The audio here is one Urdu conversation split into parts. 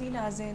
ਜੀ ਨਾਜ਼ਰੀਨ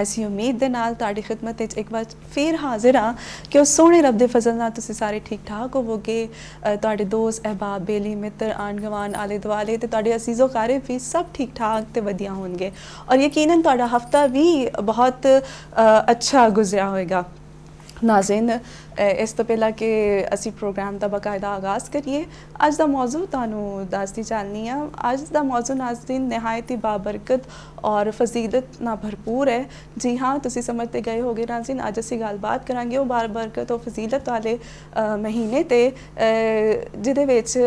ਐਸੀ ਉਮੀਦ ਦੇ ਨਾਲ ਤੁਹਾਡੀ ਖਿਦਮਤ ਵਿੱਚ ਇੱਕ ਵਾਰ ਫਿਰ ਹਾਜ਼ਰ ਹਾਂ ਕਿ ਉਸ ਸੋਹਣੇ ਰੱਬ ਦੇ ਫਜ਼ਲ ਨਾਲ ਤੁਸੀਂ ਸਾਰੇ ਠੀਕ ਠਾਕ ਹੋਵੋਗੇ। ਤੁਹਾਡੇ ਦੋਸਤ ਅਹਿਬਾਬ ਬੇਲੀ ਮਿੱਤਰ ਆਂਢ ਗਵਾਂਢ ਆਲੇ ਦੁਆਲੇ ਤੇ ਤੁਹਾਡੇ ਅਜ਼ੀਜ਼ੋ ਕਾਰਿਬ ਵੀ ਸਭ ਠੀਕ ਠਾਕ ਤੇ ਵਧੀਆ ਹੋਣਗੇ ਔਰ ਯਕੀਨਨ ਤੁਹਾਡਾ ਹਫਤਾ ਵੀ ਬਹੁਤ ਅੱਛਾ ਗੁਜ਼ਰਿਆ ਹੋਏਗਾ। ਨਾਜ਼ਰੀਨ ਇਸ ਤੋਂ ਪਹਿਲਾਂ ਕਿ ਅਸੀਂ ਪ੍ਰੋਗਰਾਮ ਦਾ ਬਾਕਾਇਦਾ ਆਗਾਜ਼ ਕਰੀਏ, ਅੱਜ ਦਾ ਮੌਜੂ ਤੁਹਾਨੂੰ ਦੱਸਦੀ ਚੱਲਣੀ ਆ। ਅੱਜ ਦਾ ਮੌਜੂ ਨਾਜ਼ਰੀਨ ਨਿਹਾਇਤ ਹੀ ਬਾਬਰਕਤ ਔਰ ਫਜ਼ੀਲਤ ਨਾਲ ਭਰਪੂਰ ਹੈ। ਜੀ ਹਾਂ, ਤੁਸੀਂ ਸਮਝਦੇ ਗਏ ਹੋਗੇ ਨਾਜ਼ਰੀਨ, ਅੱਜ ਅਸੀਂ ਗੱਲਬਾਤ ਕਰਾਂਗੇ ਉਹ ਬਾਬਰਕਤ ਔਰ ਫਜ਼ੀਲਤ ਵਾਲੇ ਮਹੀਨੇ 'ਤੇ ਜਿਹਦੇ ਵਿੱਚ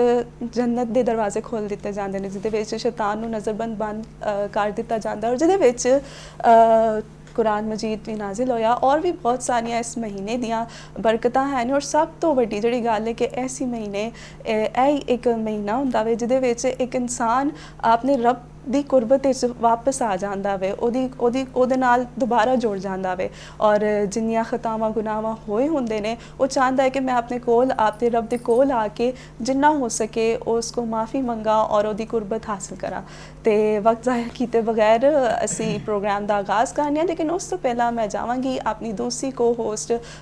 ਜੰਨਤ ਦੇ ਦਰਵਾਜ਼ੇ ਖੋਲ੍ਹ ਦਿੱਤੇ ਜਾਂਦੇ ਨੇ, ਜਿਹਦੇ ਵਿੱਚ ਸ਼ੈਤਾਨ ਨੂੰ ਨਜ਼ਰਬੰਦ ਬੰਦ ਕਰ ਦਿੱਤਾ ਜਾਂਦਾ ਔਰ ਜਿਹਦੇ ਵਿੱਚ ਕੁਰਾਨ ਮਜੀਦ ਵੀ ਨਾਜ਼ਿਲ ਹੋਇਆ ਔਰ ਵੀ ਬਹੁਤ ਸਾਰੀਆਂ ਇਸ ਮਹੀਨੇ ਦੀਆਂ ਬਰਕਤਾਂ ਹਨ। ਔਰ ਸਭ ਤੋਂ ਵੱਡੀ ਜਿਹੜੀ ਗੱਲ ਹੈ ਕਿ ਐਸੀ ਮਹੀਨੇ ਇਹ ਇੱਕ ਮਹੀਨਾ ਹੁੰਦਾ ਵੇ ਜਿਹਦੇ ਵਿੱਚ ਇੱਕ ਇਨਸਾਨ ਆਪਣੇ ਰੱਬ ਦੀ ਕੁਰਬਤ ਵਿੱਚ ਵਾਪਸ ਆ ਜਾਂਦਾ ਵੇ, ਉਹਦੇ ਨਾਲ ਦੁਬਾਰਾ ਜੁੜ ਜਾਂਦਾ ਵੇ ਔਰ ਜਿੰਨੀਆਂ ਖਤਾਵਾਂ ਗੁਨਾਹਾਂ ਹੋਏ ਹੁੰਦੇ ਨੇ ਉਹ ਚਾਹੁੰਦਾ ਹੈ ਕਿ ਮੈਂ ਆਪਣੇ ਕੋਲ ਆਪਣੇ ਰੱਬ ਦੇ ਕੋਲ ਆ ਕੇ ਜਿੰਨਾ ਹੋ ਸਕੇ ਉਸ ਕੋ ਮਾਫੀ ਮੰਗਾ ਔਰ ਉਹਦੀ ਕੁਰਬਤ ਹਾਸਲ ਕਰਾਂ। ਤੇ ਵਕਤ ਜ਼ਾਹਿਰ ਕੀਤੇ ਬਗੈਰ ਅਸੀਂ ਪ੍ਰੋਗਰਾਮ ਦਾ ਆਗਾਜ਼ ਕਰਨੇ ਹਾਂ, ਲੇਕਿਨ ਉਸ ਤੋਂ ਪਹਿਲਾਂ ਮੈਂ ਜਾਵਾਂਗੀ ਆਪਣੀ ਦੂਸਰੀ ਕੋ ਹੋਸਟ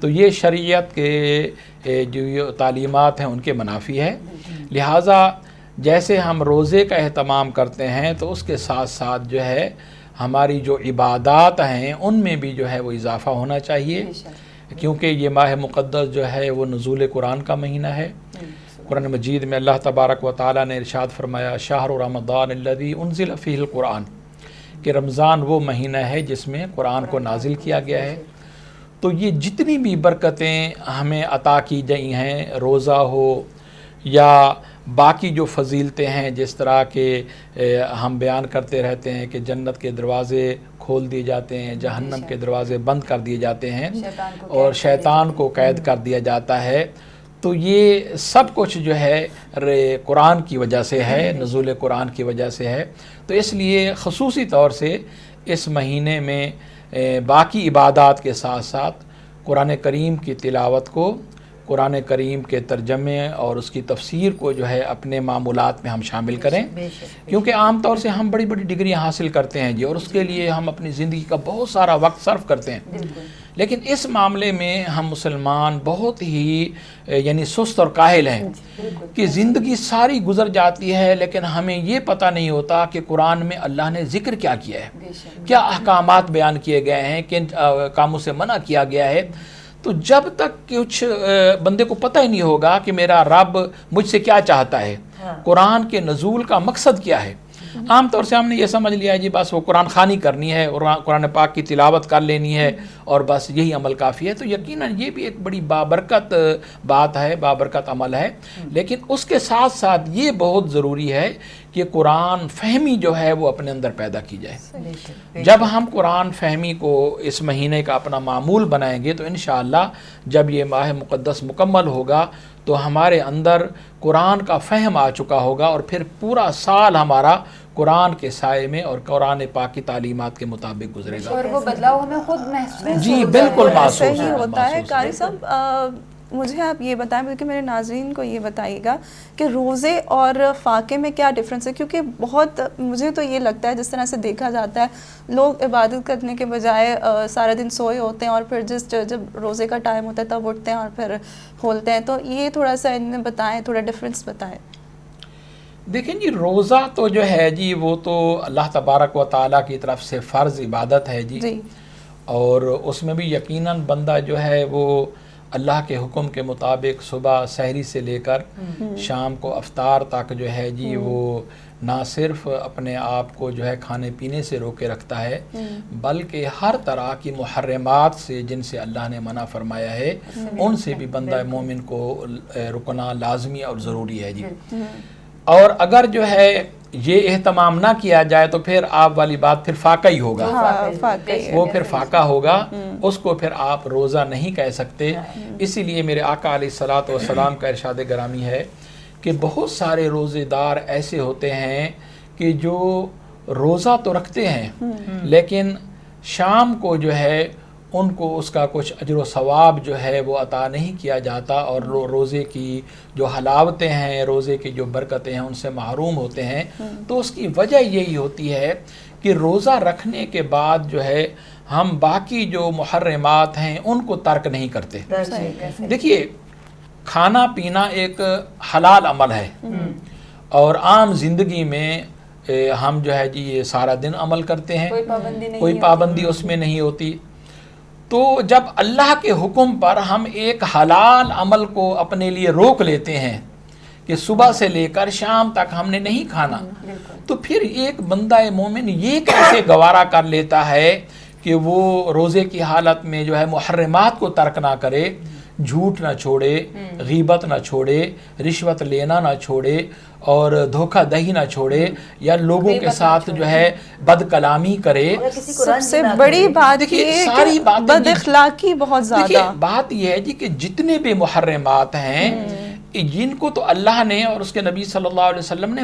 تو یہ شریعت کے جو یہ تعلیمات ہیں ان کے منافی ہے. لہٰذا جیسے ہم روزے کا اہتمام کرتے ہیں تو اس کے ساتھ ساتھ جو ہے ہماری جو عبادات ہیں ان میں بھی جو ہے وہ اضافہ ہونا چاہیے، کیونکہ یہ ماہ مقدس جو ہے وہ نزول قرآن کا مہینہ ہے. قرآن مجید میں اللہ تبارک و تعالیٰ نے ارشاد فرمایا شہر رمضان الذی انزل فیہ القرآن، کہ رمضان وہ مہینہ ہے جس میں قرآن کو نازل کیا گیا ہے. تو یہ جتنی بھی برکتیں ہمیں عطا کی گئی ہیں، روزہ ہو یا باقی جو فضیلتیں ہیں، جس طرح کہ ہم بیان کرتے رہتے ہیں کہ جنت کے دروازے کھول دیے جاتے ہیں، جہنم کے دروازے بند کر دیے جاتے ہیں اور شیطان کو قید کر دیا جاتا ہے، تو یہ سب کچھ جو ہے قرآن کی وجہ سے ہے، نزول قرآن کی وجہ سے ہے. تو اس لیے خصوصی طور سے اس مہینے میں باقی عبادات کے ساتھ ساتھ قرآن کریم کی تلاوت کو، قرآن کریم کے ترجمے اور اس کی تفسیر کو جو ہے اپنے معمولات میں ہم شامل کریں، کیونکہ عام طور سے ہم بڑی بڑی ڈگریاں حاصل کرتے ہیں جی، اور اس کے لیے ہم اپنی زندگی کا بہت سارا وقت صرف کرتے ہیں. لیکن اس معاملے میں ہم مسلمان بہت ہی یعنی سست اور کاہل ہیں کہ زندگی ساری گزر جاتی ہے لیکن ہمیں یہ پتہ نہیں ہوتا کہ قرآن میں اللہ نے ذکر کیا کیا ہے، کیا احکامات بیان کیے گئے ہیں، کن کاموں سے منع کیا گیا ہے. تو جب تک کچھ بندے کو پتہ ہی نہیں ہوگا کہ میرا رب مجھ سے کیا چاہتا ہے، قرآن کے نزول کا مقصد کیا ہے، عام طور سے ہم نے یہ سمجھ لیا ہے جی بس وہ قرآن خوانی کرنی ہے، قرآن پاک کی تلاوت کر لینی ہے اور بس یہی عمل کافی ہے. تو یقیناً یہ بھی ایک بڑی بابرکت بات ہے، بابرکت عمل ہے، لیکن اس کے ساتھ ساتھ یہ بہت ضروری ہے کہ قرآن فہمی جو ہے وہ اپنے اندر پیدا کی جائے. جب ہم قرآن فہمی کو اس مہینے کا اپنا معمول بنائیں گے تو انشاءاللہ جب یہ ماہ مقدس مکمل ہوگا تو ہمارے اندر قرآن کا فہم آ چکا ہوگا اور پھر پورا سال ہمارا قرآن کے سائے میں اور قرآن پاک کی تعلیمات کے مطابق گزرے گا، اور وہ بدلاؤ ہمیں خود محسوس جی بالکل محسوس صحیح ہوتا ہے. قاری صاحب مجھے آپ یہ بتائیں، بلکہ میرے ناظرین کو یہ بتائیے گا کہ روزے اور فاقے میں کیا ڈفرینس ہے، کیونکہ بہت مجھے تو یہ لگتا ہے جس طرح سے دیکھا جاتا ہے لوگ عبادت کرنے کے بجائے سارا دن سوئے ہوتے ہیں اور پھر جب روزے کا ٹائم ہوتا ہے تب اٹھتے ہیں اور پھر کھولتے ہیں. تو یہ تھوڑا سا ان میں بتائیں، تھوڑا ڈفرینس بتائیں. دیکھیں جی روزہ تو جو ہے جی وہ تو اللہ تبارک و تعالیٰ کی طرف سے فرض عبادت ہے جی، اور اس میں بھی یقیناً بندہ جو ہے وہ اللہ کے حکم کے مطابق صبح سحری سے لے کر شام کو افطار تک جو ہے جی وہ نہ صرف اپنے آپ کو جو ہے کھانے پینے سے روکے رکھتا ہے بلکہ ہر طرح کی محرمات سے جن سے اللہ نے منع فرمایا ہے ان سے بھی بندہ مومن کو رکنا لازمی اور ضروری ہے جی. اور اگر جو ہے یہ اہتمام نہ کیا جائے تو پھر آپ والی بات پھر فاقہ ہی ہوگا، وہ پھر فاقہ ہوگا، اس کو پھر آپ روزہ نہیں کہہ سکتے. اسی لیے میرے آقا علیہ الصلوۃ والسلام کا ارشاد گرامی ہے کہ بہت سارے روزے دار ایسے ہوتے ہیں کہ جو روزہ تو رکھتے ہیں لیکن شام کو جو ہے ان کو اس کا کچھ اجر و ثواب جو ہے وہ عطا نہیں کیا جاتا اور روزے کی جو حلاوتیں ہیں، روزے کی جو برکتیں ہیں ان سے محروم ہوتے ہیں. تو اس کی وجہ یہی ہوتی ہے کہ روزہ رکھنے کے بعد جو ہے ہم باقی جو محرمات ہیں ان کو ترک نہیں کرتے. دیکھیے کھانا پینا ایک حلال عمل ہے اور عام زندگی میں ہم جو ہے جی یہ سارا دن عمل کرتے ہیں، کوئی پابندی اس میں نہیں ہوتی. تو جب اللہ کے حکم پر ہم ایک حلال عمل کو اپنے لیے روک لیتے ہیں کہ صبح سے لے کر شام تک ہم نے نہیں کھانا، تو پھر ایک بندہ مومن یہ کیسے گوارا کر لیتا ہے کہ وہ روزے کی حالت میں جو ہے محرمات کو ترک نہ کرے، جھوٹ نہ چھوڑے، غیبت نہ چھوڑے، رشوت لینا نہ چھوڑے اور دھوکہ دہی نہ چھوڑے یا لوگوں کے ساتھ جو ہے بد کلامی کرے. سب سے بڑی بات یہ کہ بد اخلاقی بہت زیادہ. بات یہ ہے جی کہ جتنے بھی محرمات ہیں جن کو تو اللہ نے اور اس کے نبی صلی اللہ علیہ وسلم نے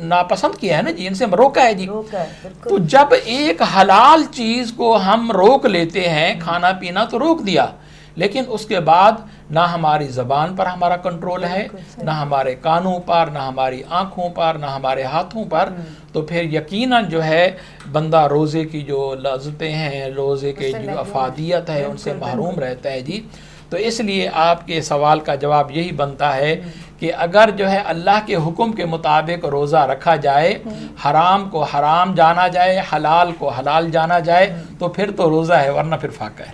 ناپسند کیا ہے نا جی، ان سے روکا ہے جی. تو جب ایک حلال چیز کو ہم روک لیتے ہیں، کھانا پینا تو روک دیا لیکن اس کے بعد نہ ہماری زبان پر ہمارا کنٹرول ہے، نہ ہمارے کانوں پر، نہ ہماری آنکھوں پر، نہ ہمارے ہاتھوں پر، تو پھر یقیناً جو ہے بندہ روزے کی جو لذتیں ہیں، روزے کے جو افادیت ہے ان سے محروم رہتا ہے جی۔ تو اس لیے آپ کے سوال کا جواب یہی بنتا ہے کہ اگر جو ہے اللہ کے حکم کے مطابق روزہ رکھا جائے، حرام کو حرام جانا جائے، حلال کو حلال جانا جائے، تو پھر تو روزہ ہے، ورنہ پھر فاقہ ہے۔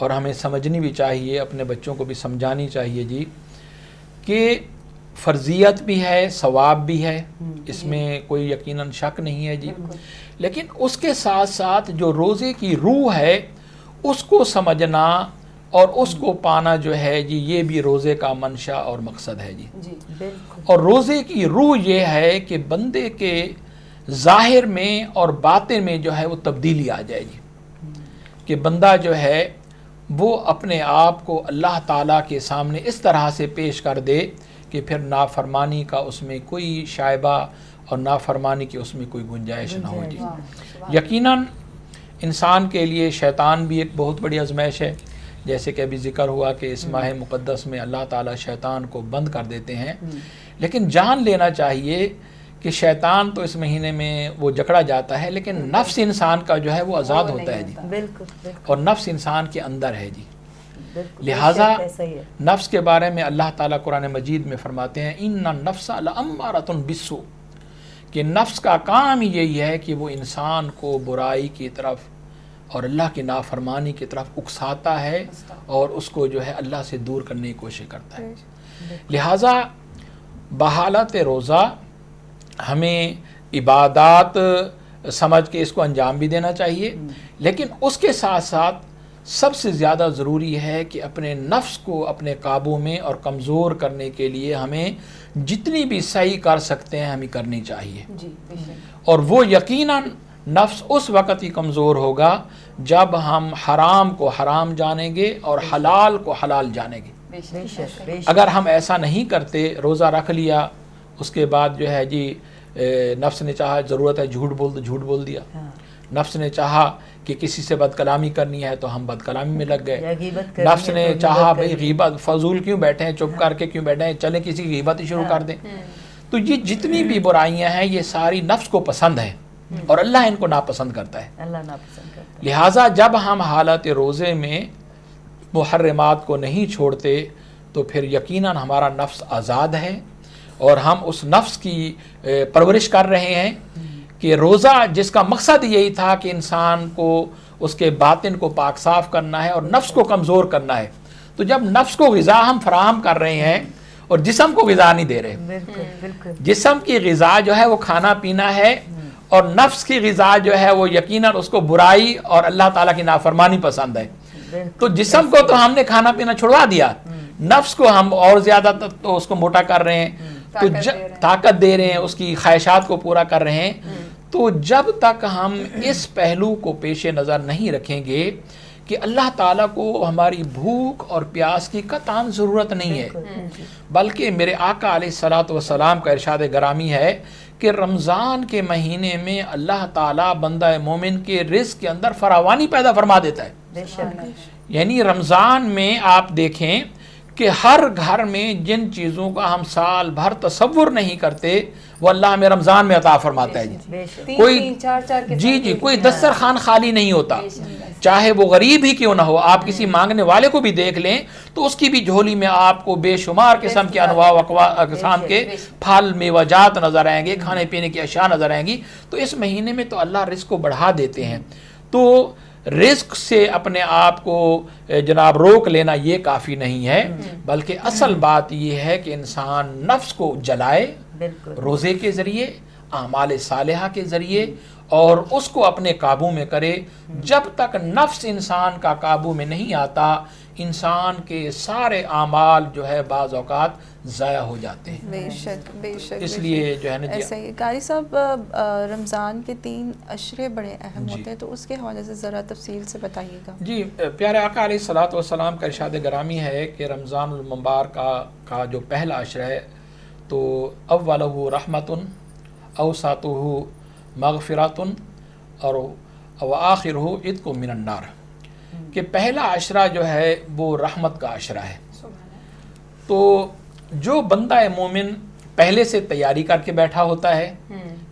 اور ہمیں سمجھنی بھی چاہیے, اپنے بچوں کو بھی سمجھانی چاہیے جی کہ فرضیت بھی ہے, ثواب بھی ہے, اس میں کوئی یقیناً شک نہیں ہے جی, لیکن اس کے ساتھ ساتھ جو روزے کی روح ہے اس کو سمجھنا اور اس کو پانا جو ہے جی, یہ بھی روزے کا منشا اور مقصد ہے جی. اور روزے کی روح یہ ہے کہ بندے کے ظاہر میں اور باطن میں جو ہے وہ تبدیلی آ جائے جی, کہ بندہ جو ہے وہ اپنے آپ کو اللہ تعالیٰ کے سامنے اس طرح سے پیش کر دے کہ پھر نافرمانی کا اس میں کوئی شائبہ اور نافرمانی کی اس میں کوئی گنجائش نہ ہو جی. یقیناً انسان کے لیے شیطان بھی ایک بہت بڑی آزمائش ہے, جیسے کہ ابھی ذکر ہوا کہ اس ماہ مقدس میں اللہ تعالیٰ شیطان کو بند کر دیتے ہیں, لیکن جان لینا چاہیے کہ شیطان تو اس مہینے میں وہ جکڑا جاتا ہے, لیکن نفس انسان کا جو ہے وہ آزاد ہوتا ہے جی, اور نفس انسان کے اندر ہے جی. لہٰذا نفس کے بارے میں اللہ تعالیٰ قرآن مجید میں فرماتے ہیں ان النفس لامارۃ بالسوء, کہ نفس کا کام ہی یہی ہے کہ وہ انسان کو برائی کی طرف اور اللہ کی نافرمانی کی طرف اکساتا ہے اور اس کو جو ہے اللہ سے دور کرنے کی کوشش کرتا ہے. لہٰذا بحالت روزہ ہمیں عبادات سمجھ کے اس کو انجام بھی دینا چاہیے, لیکن اس کے ساتھ ساتھ سب سے زیادہ ضروری ہے کہ اپنے نفس کو اپنے قابو میں اور کمزور کرنے کے لیے ہمیں جتنی بھی صحیح کر سکتے ہیں ہمیں کرنی چاہیے. اور وہ یقیناً نفس اس وقت ہی کمزور ہوگا جب ہم حرام کو حرام جانیں گے اور حلال کو حلال جانیں گے. اگر ہم ایسا نہیں کرتے, روزہ رکھ لیا, اس کے بعد جو ہے جی نفس نے چاہا ضرورت ہے جھوٹ بول تو جھوٹ بول دیا, نفس نے چاہا کہ کسی سے بد کلامی کرنی ہے تو ہم بد کلامی میں لگ گئے, نفس نے چاہا بھئی غیبت فضول کیوں بیٹھے ہیں, چپ کر کے کیوں بیٹھے ہیں, چلیں کسی کی غیبت ہی شروع کر دیں. تو یہ جتنی بھی برائیاں ہیں یہ ساری نفس کو پسند ہیں اور اللہ ان کو ناپسند کرتا ہے. لہٰذا جب ہم حالت روزے میں محرمات کو نہیں چھوڑتے تو پھر یقیناً ہمارا نفس آزاد ہے اور ہم اس نفس کی پرورش کر رہے ہیں کہ روزہ جس کا مقصد یہی تھا کہ انسان کو اس کے باطن کو پاک صاف کرنا ہے اور نفس کو کمزور کرنا ہے, تو جب نفس کو غذا ہم فراہم کر رہے ہیں اور جسم کو غذا نہیں دے رہے, جسم کی غذا جو ہے وہ کھانا پینا ہے اور نفس کی غذا جو ہے وہ یقیناً اس کو برائی اور اللہ تعالیٰ کی نافرمانی پسند ہے. تو جسم کو تو ہم نے کھانا پینا چھڑوا دیا, نفس کو ہم اور زیادہ تو اس کو موٹا کر رہے ہیں, تو طاقت دے رہے ہیں, اس کی خواہشات کو پورا کر رہے ہیں. تو جب تک ہم اس پہلو کو پیش نظر نہیں رکھیں گے کہ اللہ تعالیٰ کو ہماری بھوک اور پیاس کی قطعاً ضرورت نہیں ہے, بلکہ میرے آقا علیہ الصلوۃ والسلام کا ارشاد گرامی ہے کہ رمضان کے مہینے میں اللہ تعالیٰ بندہ مومن کے رزق کے اندر فراوانی پیدا فرما دیتا ہے. یعنی رمضان میں آپ دیکھیں کہ ہر گھر میں جن چیزوں کا ہم سال بھر تصور نہیں کرتے وہ اللہ ہمیں رمضان میں عطا فرماتا ہے جی. کوئی کوئی دسترخوان خالی نہیں ہوتا, چاہے وہ غریب ہی کیوں نہ ہو. آپ کسی مانگنے والے کو بھی دیکھ لیں تو اس کی بھی جھولی میں آپ کو بے شمار قسم کے انواع اقسام کے پھل میوجات نظر آئیں گے, کھانے پینے کی اشیاء نظر آئیں گی. تو اس مہینے میں تو اللہ رزق کو بڑھا دیتے ہیں. تو رزق سے اپنے آپ کو جناب روک لینا یہ کافی نہیں ہے, بلکہ اصل بات یہ ہے کہ انسان نفس کو جلائے روزے کے ذریعے, اعمال صالحہ کے ذریعے, اور اس کو اپنے قابو میں کرے. جب تک نفس انسان کا قابو میں نہیں آتا انسان کے سارے اعمال جو ہے بعض اوقات ضائع ہو جاتے ہیں. بے شک بے شک. اس لیے جو ہے نا ایسا ہی قاری صاحب رمضان کے 3 عشرے بڑے اہم ہوتے ہیں, تو اس کے حوالے سے ذرا تفصیل سے بتائیے گا. جی, پیارے آقا علیہ الصلوۃ والسلام کا ارشاد گرامی ہے کہ رمضان المبارک کا جو پہلا عشرہ ہے تو اولہ رحمت اوسطہ مغفرۃ اور آخرہ عتق من النار, کہ پہلا عشرہ جو ہے وہ رحمت کا عشرہ ہے. تو جو بندہ مومن پہلے سے تیاری کر کے بیٹھا ہوتا ہے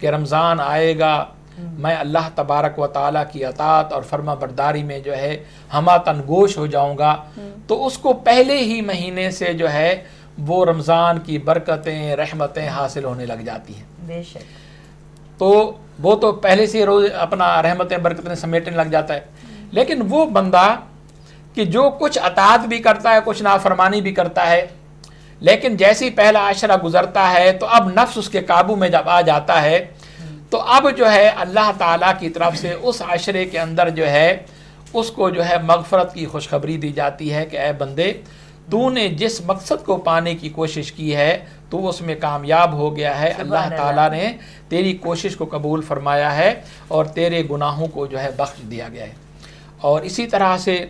کہ رمضان آئے گا, میں اللہ تبارک و تعالیٰ کی اطاعت اور فرما برداری میں جو ہے ہمہ تنگوش ہو جاؤں گا, تو اس کو پہلے ہی مہینے سے جو ہے وہ رمضان کی برکتیں رحمتیں حاصل ہونے لگ جاتی ہیں. بے شک. تو وہ تو پہلے سے روز اپنا رحمتیں برکتیں سمیٹنے لگ جاتا ہے. لیکن وہ بندہ کہ جو کچھ اطاعت بھی کرتا ہے کچھ نافرمانی بھی کرتا ہے، لیکن جیسے ہی پہلا عشرہ گزرتا ہے تو اب نفس اس کے قابو میں جب آ جاتا ہے تو اب جو ہے اللہ تعالیٰ کی طرف سے اس عشرے کے اندر جو ہے اس کو جو ہے مغفرت کی خوشخبری دی جاتی ہے کہ اے بندے، تو نے جس مقصد کو پانے کی کوشش کی ہے تو اس میں کامیاب ہو گیا ہے، اللہ تعالیٰ نے تیری کوشش کو قبول فرمایا ہے اور تیرے گناہوں کو جو ہے بخش دیا گیا ہے۔ اور اسی طرح سے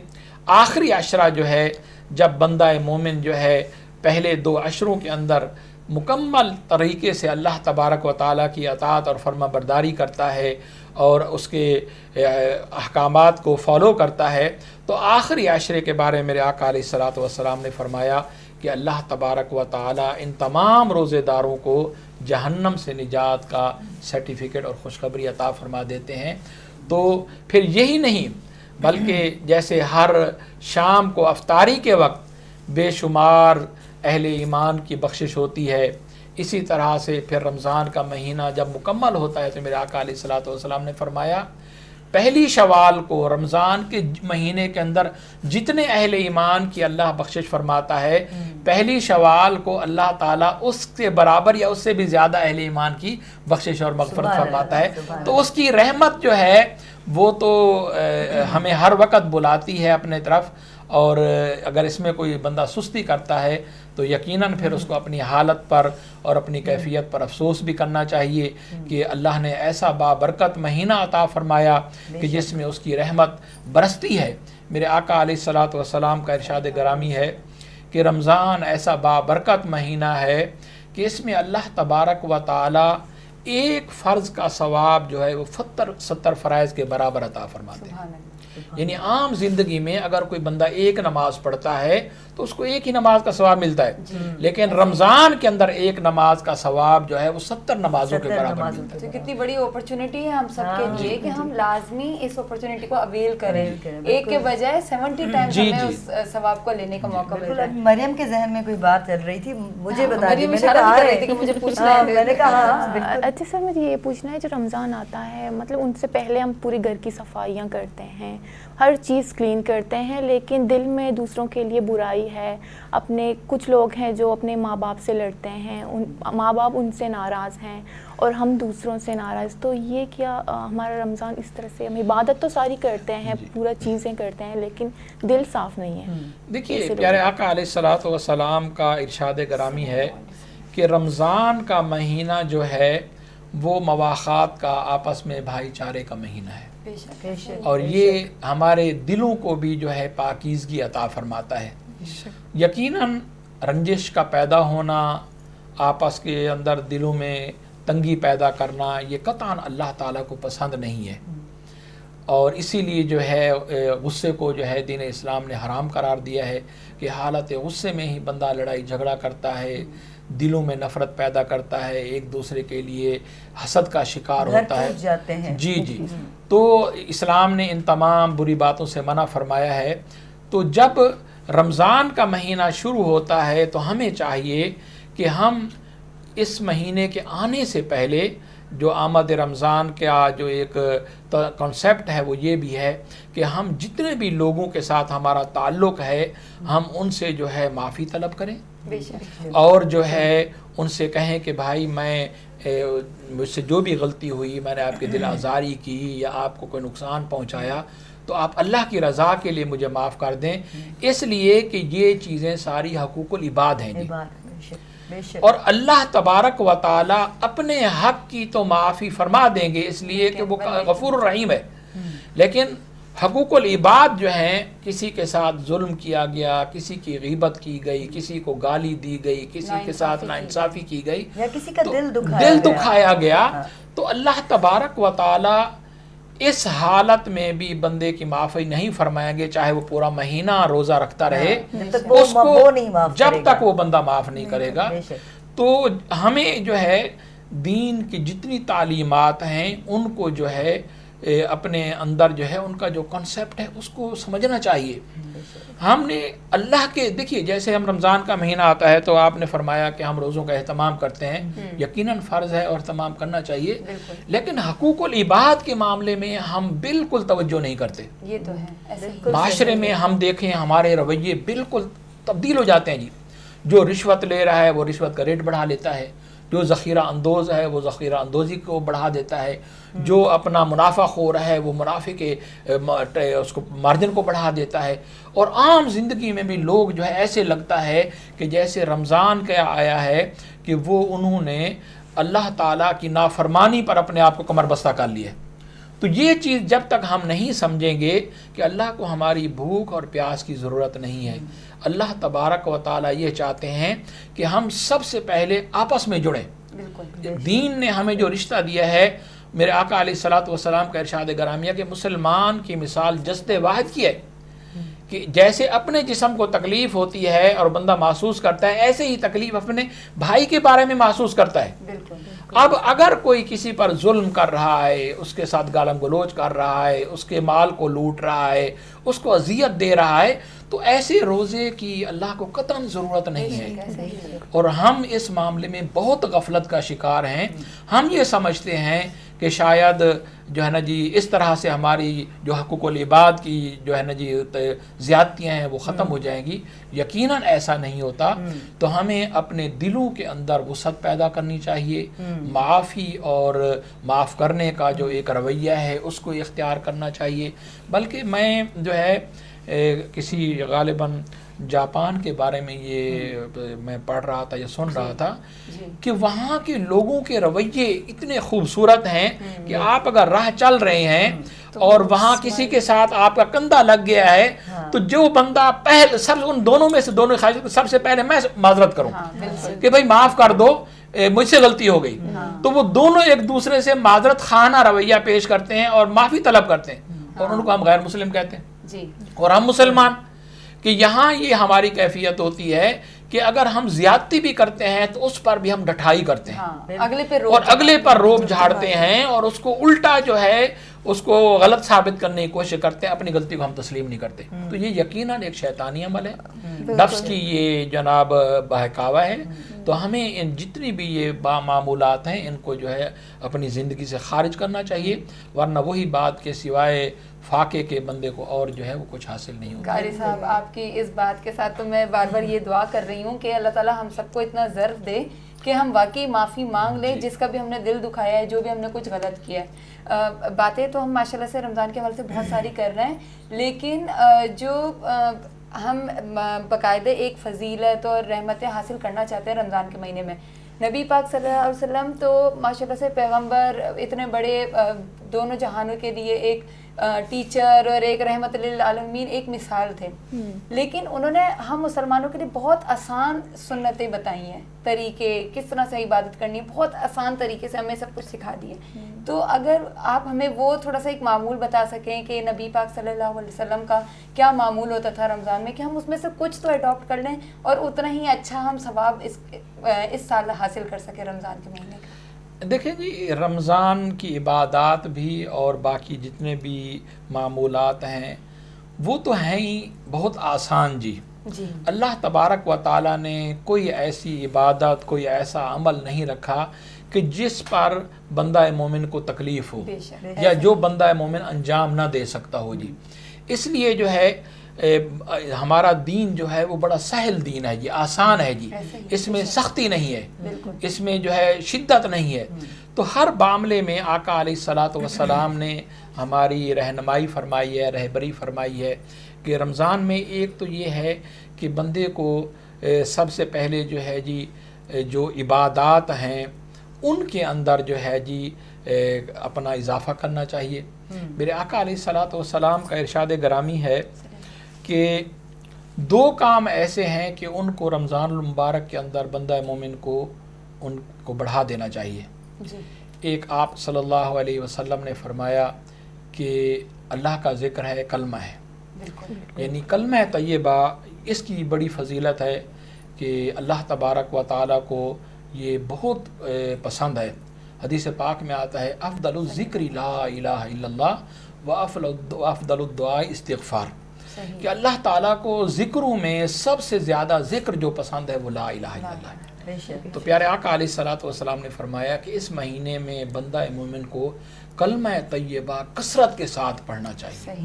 آخری عشرہ جو ہے جب بندہ مومن جو ہے پہلے 2 عشروں کے اندر مکمل طریقے سے اللہ تبارک و تعالیٰ کی اطاعت اور فرما برداری کرتا ہے اور اس کے احکامات کو فالو کرتا ہے، تو آخری عشرے کے بارے میں میرے آقا علیہ الصلوۃ والسلام نے فرمایا کہ اللہ تبارک و تعالیٰ ان تمام روزے داروں کو جہنم سے نجات کا سرٹیفکیٹ اور خوشخبری عطا فرما دیتے ہیں۔ تو پھر یہی نہیں بلکہ جیسے ہر شام کو افطاری کے وقت بے شمار اہل ایمان کی بخشش ہوتی ہے، اسی طرح سے پھر رمضان کا مہینہ جب مکمل ہوتا ہے تو میرے آقا علیہ الصلوۃ والسلام نے فرمایا پہلی شوال کو رمضان کے مہینے کے اندر جتنے اہل ایمان کی اللہ بخشش فرماتا ہے، پہلی شوال کو اللہ تعالیٰ اس کے برابر یا اس سے بھی زیادہ اہل ایمان کی بخشش اور مغفرت فرماتا ہے۔ تو اس کی رحمت جو ہے وہ تو ہمیں ہر وقت بلاتی ہے اپنے طرف، اور اگر اس میں کوئی بندہ سستی کرتا ہے تو یقیناً پھر اس کو اپنی حالت پر اور اپنی کیفیت پر افسوس بھی کرنا چاہیے کہ اللہ نے ایسا بابرکت مہینہ عطا فرمایا کہ جس میں اس کی رحمت برستی ہے۔ میرے آقا علیہ الصلوۃ والسلام کا ارشاد گرامی ہے کہ رمضان ایسا بابرکت مہینہ ہے کہ اس میں اللہ تبارک و تعالی ایک فرض کا ثواب جو ہے وہ 70 فرائض کے برابر عطا فرماتے ہیں۔ یعنی عام زندگی میں اگر کوئی بندہ ایک نماز پڑھتا ہے تو اس کو ایک ہی نماز کا ثواب ملتا ہے، لیکن رمضان کے اندر ایک نماز کا ثواب جو ہے وہ 70 نمازوں کے برابر ملتا ہے۔ تو کتنی بڑی اپرچونٹی ہے ہم سب کے لیے کہ ہم لازمی اس اپرچونٹی کو اویل کریں، ایک کے بجائے 70 ٹائمز ہمیں اس ثواب کو لینے کا موقع ملتا ہے۔ مریم کے ذہن میں کوئی بات چل رہی تھی، مجھے بتا دی، میں نے کہا اچھا سر مجھے یہ پوچھنا ہے جو رمضان آتا ہے مطلب ان سے پہلے ہم پورے گھر کی صفائیاں کرتے ہیں، ہر چیز کلین کرتے ہیں، لیکن دل میں دوسروں کے لیے برائی ہے، اپنے کچھ لوگ ہیں جو اپنے ماں باپ سے لڑتے ہیں، ماں باپ ان سے ناراض ہیں اور ہم دوسروں سے ناراض، تو یہ کیا ہمارا رمضان اس طرح سے ہم عبادت تو ساری کرتے ہیں، پورا چیزیں کرتے ہیں لیکن دل صاف نہیں ہے؟ دیکھیے پیارے آقا علیہ الصلوۃ والسلام کا ارشاد گرامی ہے کہ رمضان کا مہینہ جو ہے وہ مواخات کا، آپس میں بھائی چارے کا مہینہ ہے، اور یہ ہمارے دلوں کو بھی جو ہے پاکیزگی عطا فرماتا ہے۔ یقیناً رنجش کا پیدا ہونا، آپس کے اندر دلوں میں تنگی پیدا کرنا، یہ قطعاً اللہ تعالیٰ کو پسند نہیں ہے، اور اسی لیے جو ہے غصے کو جو ہے دین اسلام نے حرام قرار دیا ہے کہ حالت غصے میں ہی بندہ لڑائی جھگڑا کرتا ہے، دلوں میں نفرت پیدا کرتا ہے، ایک دوسرے کے لیے حسد کا شکار ہوتا ہے۔ جی تو اسلام نے ان تمام بری باتوں سے منع فرمایا ہے۔ تو جب رمضان کا مہینہ شروع ہوتا ہے تو ہمیں چاہیے کہ ہم اس مہینے کے آنے سے پہلے جو آمد رمضان کا جو ایک کنسیپٹ ہے وہ یہ بھی ہے کہ ہم جتنے بھی لوگوں کے ساتھ ہمارا تعلق ہے ہم ان سے جو ہے معافی طلب کریں، اور جو ہے ان سے کہیں کہ بھائی مجھ سے جو بھی غلطی ہوئی، میں نے آپ کے دل آزاری کی یا آپ کو کوئی نقصان پہنچایا تو آپ اللہ کی رضا کے لیے مجھے معاف کر دیں، اس لیے کہ یہ چیزیں ساری حقوق العباد ہیں اور اللہ تبارک و تعالی اپنے حق کی تو معافی فرما دیں گے اس لیے کہ وہ غفور الرحیم ہے، لیکن حقوق العباد جو ہیں، کسی کے ساتھ ظلم کیا گیا، کسی کی غیبت کی گئی، کسی کو گالی دی گئی، کسی کے ساتھ ناانصافی کی گئی یا کسی کا دل دکھایا گیا، تو اللہ تبارک و تعالی اس حالت میں بھی بندے کی معافی نہیں فرمائیں گے، چاہے وہ پورا مہینہ روزہ رکھتا رہے، اس کو جب تک وہ بندہ معاف نہیں کرے گا۔ تو ہمیں جو ہے دین کی جتنی تعلیمات ہیں ان کو جو ہے اپنے اندر جو ہے ان کا جو کنسیپٹ ہے اس کو سمجھنا چاہیے، ہم نے اللہ کے دیکھیے جیسے ہم رمضان کا مہینہ آتا ہے تو آپ نے فرمایا کہ ہم روزوں کا اہتمام کرتے ہیں، یقیناً فرض ہے اور اہتمام کرنا چاہیے، لیکن حقوق العباد کے معاملے میں ہم بالکل توجہ نہیں کرتے. یہ تو ہے معاشرے میں ہم دیکھیں ہمارے رویے بالکل تبدیل ہو جاتے ہیں جی. جو رشوت لے رہا ہے وہ رشوت کا ریٹ بڑھا لیتا ہے، جو ذخیرہ اندوز ہے وہ ذخیرہ اندوزی کو بڑھا دیتا ہے، جو اپنا منافع خور ہے وہ منافع کے اس کو مارجن کو بڑھا دیتا ہے. اور عام زندگی میں بھی لوگ جو ہے ایسے لگتا ہے کہ جیسے رمضان کا آیا ہے کہ وہ انہوں نے اللہ تعالیٰ کی نافرمانی پر اپنے آپ کو کمر بستہ کر لیا ہے. تو یہ چیز جب تک ہم نہیں سمجھیں گے کہ اللہ کو ہماری بھوک اور پیاس کی ضرورت نہیں ہے، اللہ تبارک و تعالیٰ یہ چاہتے ہیں کہ ہم سب سے پہلے آپس میں جڑیں. دین نے ہمیں جو رشتہ دیا ہے، میرے آقا علیہ الصلوۃ والسلام کا ارشاد گرامیہ کہ مسلمان کی مثال جسد واحد کی ہے، کہ جیسے اپنے جسم کو تکلیف ہوتی ہے اور بندہ محسوس کرتا ہے، ایسے ہی تکلیف اپنے بھائی کے بارے میں محسوس کرتا ہے. اب اگر کوئی کسی پر ظلم کر رہا ہے، اس کے ساتھ گالم گلوچ کر رہا ہے، اس کے مال کو لوٹ رہا ہے، اس کو اذیت دے رہا ہے، تو ایسے روزے کی اللہ کو قطعاً ضرورت نہیں ہے. اور ہم اس معاملے میں بہت غفلت کا شکار ہیں. ہم یہ سمجھتے ہیں کہ شاید جو ہے نا جی اس طرح سے ہماری جو حقوق العباد کی جو ہے نا جی زیادتیاں ہیں وہ ختم ہو جائیں گی. یقیناً ایسا نہیں ہوتا. تو ہمیں اپنے دلوں کے اندر وسعت پیدا کرنی چاہیے، معافی اور معاف کرنے کا جو ایک رویہ ہے اس کو اختیار کرنا چاہیے. بلکہ میں جو ہے کسی غالباً جاپان کے بارے میں یہ میں پڑھ رہا تھا یا سن رہا تھا کہ وہاں کے لوگوں کے رویے اتنے خوبصورت ہیں کہ آپ اگر راہ چل رہے ہیں اور وہاں کسی کے ساتھ آپ کا کندھا لگ گیا ہے تو جو بندہ ان دونوں میں سے دونوں سب سے پہلے میں معذرت کروں کہ بھائی معاف کر دو، مجھ سے غلطی ہو گئی، تو وہ دونوں ایک دوسرے سے معذرت خانہ رویہ پیش کرتے ہیں اور معافی طلب کرتے ہیں، اور ان کو ہم غیر مسلم کہتے ہیں اور ہم مسلمان. کہ یہاں یہ ہماری کیفیت ہوتی ہے کہ اگر ہم زیادتی بھی کرتے ہیں تو اس پر بھی ہم ڈٹھائی کرتے ہیں اور اگلے پر روب جھاڑتے ہیں اور اس کو الٹا جو ہے اس کو غلط ثابت کرنے کی کوشش کرتے ہیں، اپنی غلطی کو ہم تسلیم نہیں کرتے. تو یہ یقیناً ایک شیطانی عمل ہے، نفس کی یہ جناب بہکاوا ہے. تو ہمیں ان جتنی بھی یہ معمولات ہیں ان کو جو ہے اپنی زندگی سے خارج کرنا چاہیے، ورنہ وہی بات کے سوائے فاقے کے بندے کو اور جو ہے وہ کچھ حاصل نہیں ہوگا. قاری صاحب آپ کی اس بات کے ساتھ تو میں بار بار یہ دعا کر رہی ہوں کہ اللہ تعالیٰ ہم سب کو اتنا ظرف دے کہ ہم واقعی معافی مانگ لیں جس کا بھی ہم نے دل دکھایا ہے، جو بھی ہم نے کچھ غلط کیا ہے. باتیں تو ہم ماشاءاللہ سے رمضان کے حوالے سے بہت ساری کر رہے ہیں، لیکن جو ہم باقاعدہ ایک فضیلت اور رحمتیں حاصل کرنا چاہتے ہیں رمضان کے مہینے میں. نبی پاک صلی اللہ علیہ وسلم تو ماشاءاللہ سے پیغمبر اتنے بڑے دونوں جہانوں کے لیے ایک ٹیچر اور ایک رحمت للعالمین ایک مثال تھے، لیکن انہوں نے ہم مسلمانوں کے لیے بہت آسان سنتیں بتائی ہیں، طریقے کس طرح سے عبادت کرنی ہے، بہت آسان طریقے سے ہمیں سب کچھ سکھا دیے. تو اگر آپ ہمیں وہ تھوڑا سا ایک معمول بتا سکیں کہ نبی پاک صلی اللہ علیہ وسلم کا کیا معمول ہوتا تھا رمضان میں، کہ ہم اس میں سے کچھ تو اڈاپٹ کر لیں اور اتنا ہی اچھا ہم ثواب اس سال حاصل کر سکیں رمضان کے مہینے کا. دیکھیں جی رمضان کی عبادات بھی اور باقی جتنے بھی معمولات ہیں وہ تو ہیں ہی بہت آسان جی. اللہ تبارک و تعالیٰ نے کوئی ایسی عبادت کوئی ایسا عمل نہیں رکھا کہ جس پر بندہ مومن کو تکلیف ہو یا جو بندہ مومن انجام نہ دے سکتا ہو جی. اس لیے جو ہے ہمارا دین جو ہے وہ بڑا سہل دین ہے جی، آسان ہے جی، اس میں سختی نہیں ہے، اس میں جو ہے شدت نہیں ہے. تو ہر معاملے میں آقا علیہ الصلوۃ والسلام نے ہماری رہنمائی فرمائی ہے، رہبری فرمائی ہے کہ رمضان میں ایک تو یہ ہے کہ بندے کو سب سے پہلے جو ہے جی جو عبادات ہیں ان کے اندر جو ہے جی اپنا اضافہ کرنا چاہیے. میرے آقا علیہ الصلوۃ والسلام کا ارشاد گرامی ہے کہ دو کام ایسے ہیں کہ ان کو رمضان المبارک کے اندر بندہ مومن کو ان کو بڑھا دینا چاہیے. ایک آپ صلی اللہ علیہ وسلم نے فرمایا کہ اللہ کا ذکر ہے، کلمہ ہے، یعنی کلمہ طیبہ اس کی بڑی فضیلت ہے کہ اللہ تبارک و تعالیٰ کو یہ بہت پسند ہے. حدیث پاک میں آتا ہے افضل الذکر لا الہ الا اللہ و افضل الدعاء استغفار، کہ اللہ تعالیٰ کو ذکروں میں سب سے زیادہ ذکر جو پسند ہے وہ لا الہ الا اللہ ہے. بے شک. تو پیارے آقا علیہ الصلوۃ والسلام نے فرمایا کہ اس مہینے میں بندہ مومن کو کلمہ طیبہ کثرت کے ساتھ پڑھنا چاہیے،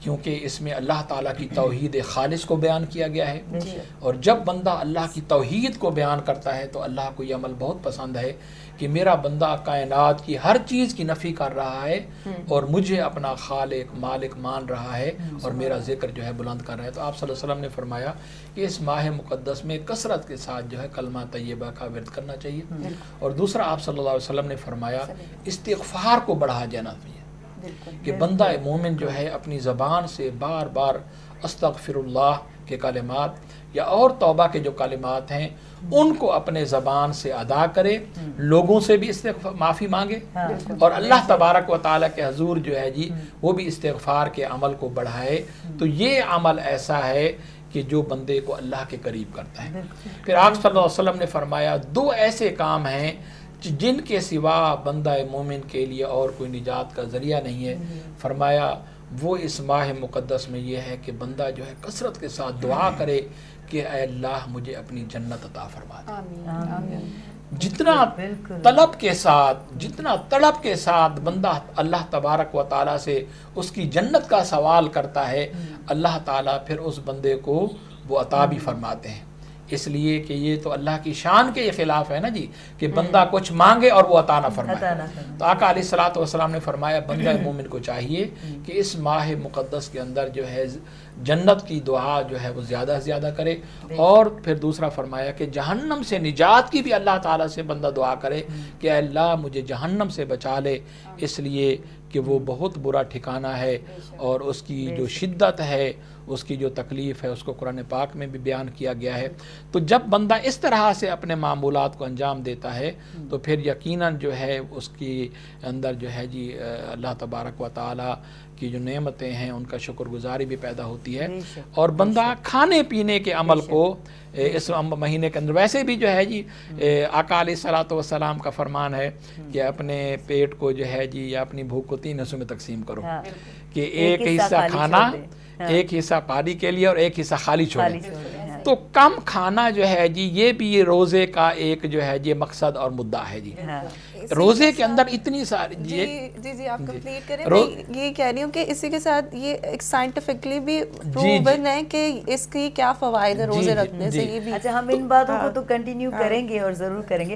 کیونکہ اس میں اللہ تعالیٰ کی توحید خالص کو بیان کیا گیا ہے. اور جب بندہ اللہ کی توحید کو بیان کرتا ہے تو اللہ کو یہ عمل بہت پسند ہے کہ میرا بندہ کائنات کی ہر چیز کی نفی کر رہا ہے اور مجھے اپنا خالق مالک مان رہا ہے اور میرا ذکر جو ہے بلند کر رہا ہے. تو آپ صلی اللہ علیہ وسلم نے فرمایا کہ اس ماہ مقدس میں کثرت کے ساتھ جو ہے کلمہ طیبہ کا ورد کرنا چاہیے. اور دوسرا آپ صلی اللہ علیہ وسلم نے فرمایا استغفار کو بڑھا جانا چاہیے کہ بندہ مومن جو ہے اپنی زبان سے بار بار استغفر اللہ کے کلمات یا اور توبہ کے جو کلمات ہیں ان کو اپنے زبان سے ادا کرے، لوگوں سے بھی معافی مانگے اور اللہ تبارک و تعالیٰ کے حضور جو ہے جی وہ بھی استغفار کے عمل کو بڑھائے. تو یہ عمل ایسا ہے کہ جو بندے کو اللہ کے قریب کرتا ہے. پھر آپ صلی اللہ علیہ وسلم نے فرمایا 2 ایسے کام ہیں جن کے سوا بندہ مومن کے لیے اور کوئی نجات کا ذریعہ نہیں ہے. فرمایا وہ اس ماہ مقدس میں یہ ہے کہ بندہ جو ہے کثرت کے ساتھ دعا کرے کہ اے اللہ مجھے اپنی جنت عطا فرما دے. جتنا طلب کے ساتھ بندہ اللہ تبارک و تعالیٰ سے اس کی جنت کا سوال کرتا ہے اللہ تعالیٰ پھر اس بندے کو وہ عطا بھی فرماتے ہیں. اس لیے کہ یہ تو اللہ کی شان کے خلاف ہے نا جی کہ بندہ کچھ مانگے اور وہ عطا نہ فرمائے. تو آقا علیہ الصلوۃ والسلام نے فرمایا بندہ مومن کو چاہیے کہ اس ماہ مقدس کے اندر جو ہے جنت کی دعا جو ہے وہ زیادہ سے زیادہ کرے. اور پھر دوسرا فرمایا کہ جہنم سے نجات کی بھی اللہ تعالیٰ سے بندہ دعا کرے کہ اے اللہ مجھے جہنم سے بچا لے، اس لیے کہ وہ بہت برا ٹھکانہ ہے اور اس کی جو شدت ہے اس کی جو تکلیف ہے اس کو قرآن پاک میں بھی بیان کیا گیا ہے. تو جب بندہ اس طرح سے اپنے معمولات کو انجام دیتا ہے تو پھر یقیناً جو ہے اس کی اندر جو ہے جی اللہ تبارک و تعالیٰ کی جو نعمتیں ہیں ان کا شکر گزاری بھی پیدا ہوتی ہے. اور بندہ کھانے پینے کے عمل کو اس مہینے کے اندر ویسے بھی جو ہے جی آقا علیہ الصلوۃ والسلام کا فرمان ہے کہ اپنے پیٹ کو جو ہے جی یا اپنی بھوک کو 3 حصوں میں تقسیم کرو کہ ایک حصہ کھانا، ایک حصہ پانی کے لیے اور ایک حصہ خالی چھوڑے. تو کم کھانا جو ہے جی یہ بھی یہ روزے کا ایک جو ہے جی مقصد اور مدعا ہے جی. روزے کے اندر اتنی ساری جی آپ کمپلیٹ کریں. میں یہ کہہ رہی ہوں کہ اسی کے ساتھ یہ ایک سائنٹیفکلی بھی پروون ہے کہ اس کی کیا فوائد ہے روزے رکھنے سے. یہ بھی اچھا ہم ان باتوں کو تو کنٹینیو کریں گے اور ضرور کریں گے.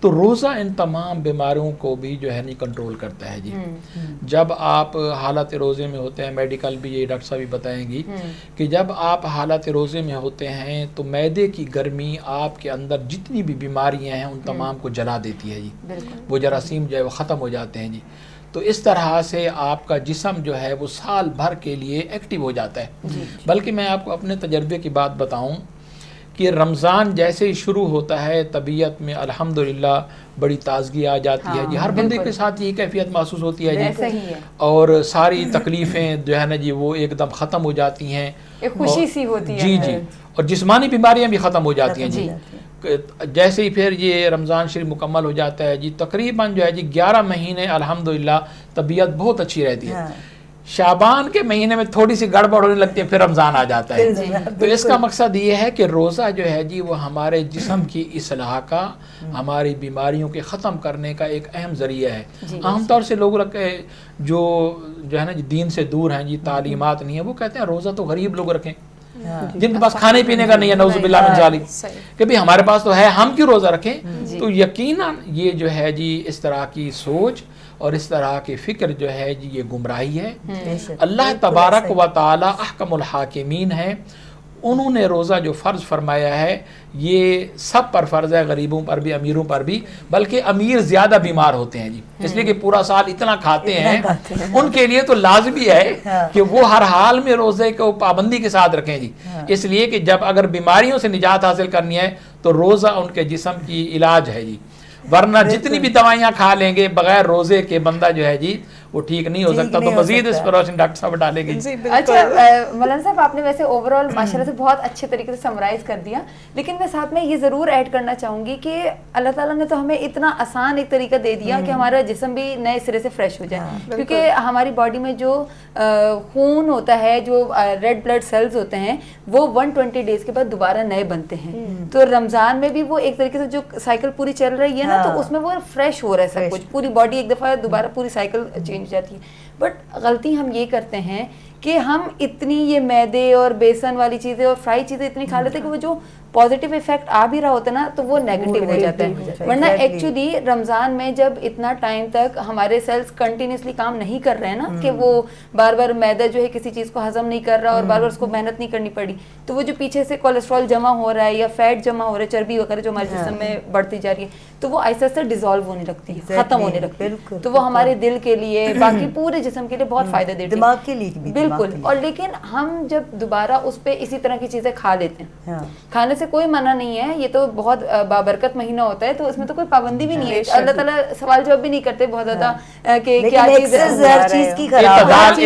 تو روزہ ان تمام بیماریوں کو بھی جو ہے نہیں کنٹرول کرتا ہے جی. جب آپ حالت روزے میں ہوتے ہیں, میڈیکل بھی یہ ڈاکٹر صاحب بھی بتائیں گی کہ جب آپ حالت روزے میں ہوتے ہیں تو معدے کی گرمی آپ کے اندر جتنی بھی بیماریاں ہیں ان تمام کو جلا دیتی ہے جی. وہ جراثیم جو ہے وہ ختم ہو جاتے ہیں جی. تو اس طرح سے آپ کا جسم جو ہے وہ سال بھر کے لیے ایکٹیو ہو جاتا ہے. بلکہ میں آپ کو اپنے تجربے کی بات بتاؤں کہ رمضان جیسے ہی شروع ہوتا ہے طبیعت میں الحمدللہ بڑی تازگی آ جاتی ہے جی. ہر بندے کے ساتھ یہ کیفیت محسوس ہوتی ہے جی, اور ساری تکلیفیں جو ہے نا جی وہ ایک دم ختم ہو جاتی ہیں, ایک خوشی سی ہوتی ہے جی جی, اور جسمانی بیماریاں بھی ختم ہو جاتی ہیں جی. جیسے ہی پھر یہ رمضان شریف مکمل ہو جاتا ہے جی, تقریباً جو ہے جی 11 مہینے الحمدللہ طبیعت بہت اچھی رہتی ہے. شعبان کے مہینے میں تھوڑی سی گڑبڑ ہونے لگتی ہے, پھر رمضان آ جاتا ہے. تو اس کا مقصد یہ ہے کہ روزہ جو ہے جی وہ ہمارے جسم کی اصلاح کا, ہماری بیماریوں کے ختم کرنے کا ایک اہم ذریعہ ہے. عام طور سے لوگ جو ہے نا جی دین سے دور ہیں جی, تعلیمات نہیں ہے, وہ کہتے ہیں روزہ تو غریب لوگ رکھیں جن کے پاس کھانے پینے کا نہیں ہے, نعوذ باللہ من ذالک, کہ بھی ہمارے پاس تو ہے, ہم کیوں روزہ رکھیں. تو یقیناً یہ جو ہے جی اس طرح کی سوچ اور اس طرح کی فکر جو ہے جی یہ گمراہی ہے. اللہ تبارک و تعالی احکم الحاکمین ہے, انہوں نے روزہ جو فرض فرمایا ہے یہ سب پر فرض ہے, غریبوں پر بھی امیروں پر بھی, بلکہ امیر زیادہ بیمار ہوتے ہیں جی, اس لیے کہ پورا سال اتنا کھاتے ہیں, ان کے لیے تو لازمی ہے کہ وہ ہر حال میں روزے کو پابندی کے ساتھ رکھیں جی. اس لیے کہ جب اگر بیماریوں سے نجات حاصل کرنی ہے تو روزہ ان کے جسم کی علاج ہے جی, ورنہ جتنی بھی دوائیاں کھا لیں گے بغیر روزے کے بندہ جو ہے جی وہ ٹھیک نہیں ہو سکتا. تو مزید اس پر روشنی ڈاکٹر صاحب ڈالیں گے. اچھا مولانا صاحب, آپ نے ویسے اوور آل ماشاء اللہ سے بہت اچھے طریقے سے سمرائز کر دیا, لیکن میں ساتھ میں یہ ضرور ایڈ کرنا چاہوں گی کہ اللہ تعالیٰ نے تو ہمیں اتنا آسان ایک طریقہ دے دیا کہ ہمارا جسم بھی نئے سرے سے فریش ہو جائے. کیونکہ ہماری باڈی میں جو خون ہوتا ہے, جو ریڈ بلڈ سیلز ہوتے ہیں, وہ 120 ڈیز کے بعد دوبارہ نئے بنتے ہیں. تو رمضان میں بھی وہ ایک طریقے سے جو سائیکل پوری چل رہی ہے نا, تو اس میں وہ فریش ہو رہا ہے سب کچھ, پوری باڈی ایک دفعہ دوبارہ پوری سائیکل چینج ہو جاتی ہے. بٹ غلطی ہم یہ کرتے ہیں کہ ہم اتنی یہ میدے اور بیسن والی چیزیں اور فرائی چیزیں اتنی کھا لیتے ہیں کہ وہ جو پازیٹیو افیکٹ آ بھی رہا ہوتا ہے نا تو وہ نیگیٹو ہو جاتا ہے. ورنہ ایکچولی رمضان میں جب اتنا ٹائم تک ہمارے سیلز کنٹینیوسلی کام نہیں کر رہے ہیں نا, کہ وہ بار بار میدا جو ہے کسی چیز کو ہضم نہیں کر رہا اور بار بار اس کو محنت نہیں کرنی پڑی, تو وہ جو پیچھے سے کولیسٹرول جمع ہو رہا ہے یا فیٹ جمع ہو رہا ہے, چربی وغیرہ جو ہمارے جسم میں بڑھتی جا رہی ہے, تو وہ آہستہ آہستہ ڈیزالو ہونے لگتی ہے, ختم ہونے لگتی ہے. تو وہ ہمارے دل کے لیے, باقی پورے جسم کے لیے بہت فائدہ دیتی ہے, دماغ کے لیے بالکل. اور لیکن ہم جب دوبارہ اس پہ اسی طرح کی چیزیں کھا لیتے ہیں, کھانے سے کوئی منع نہیں ہے, یہ تو بہت بابرکت مہینہ ہوتا ہے, تو اس میں تو کوئی پابندی بھی نہیں ہے. اللہ تعالیٰ سوال جواب بھی نہیں کرتے بہت زیادہ کہ کیا چیز کی خراب,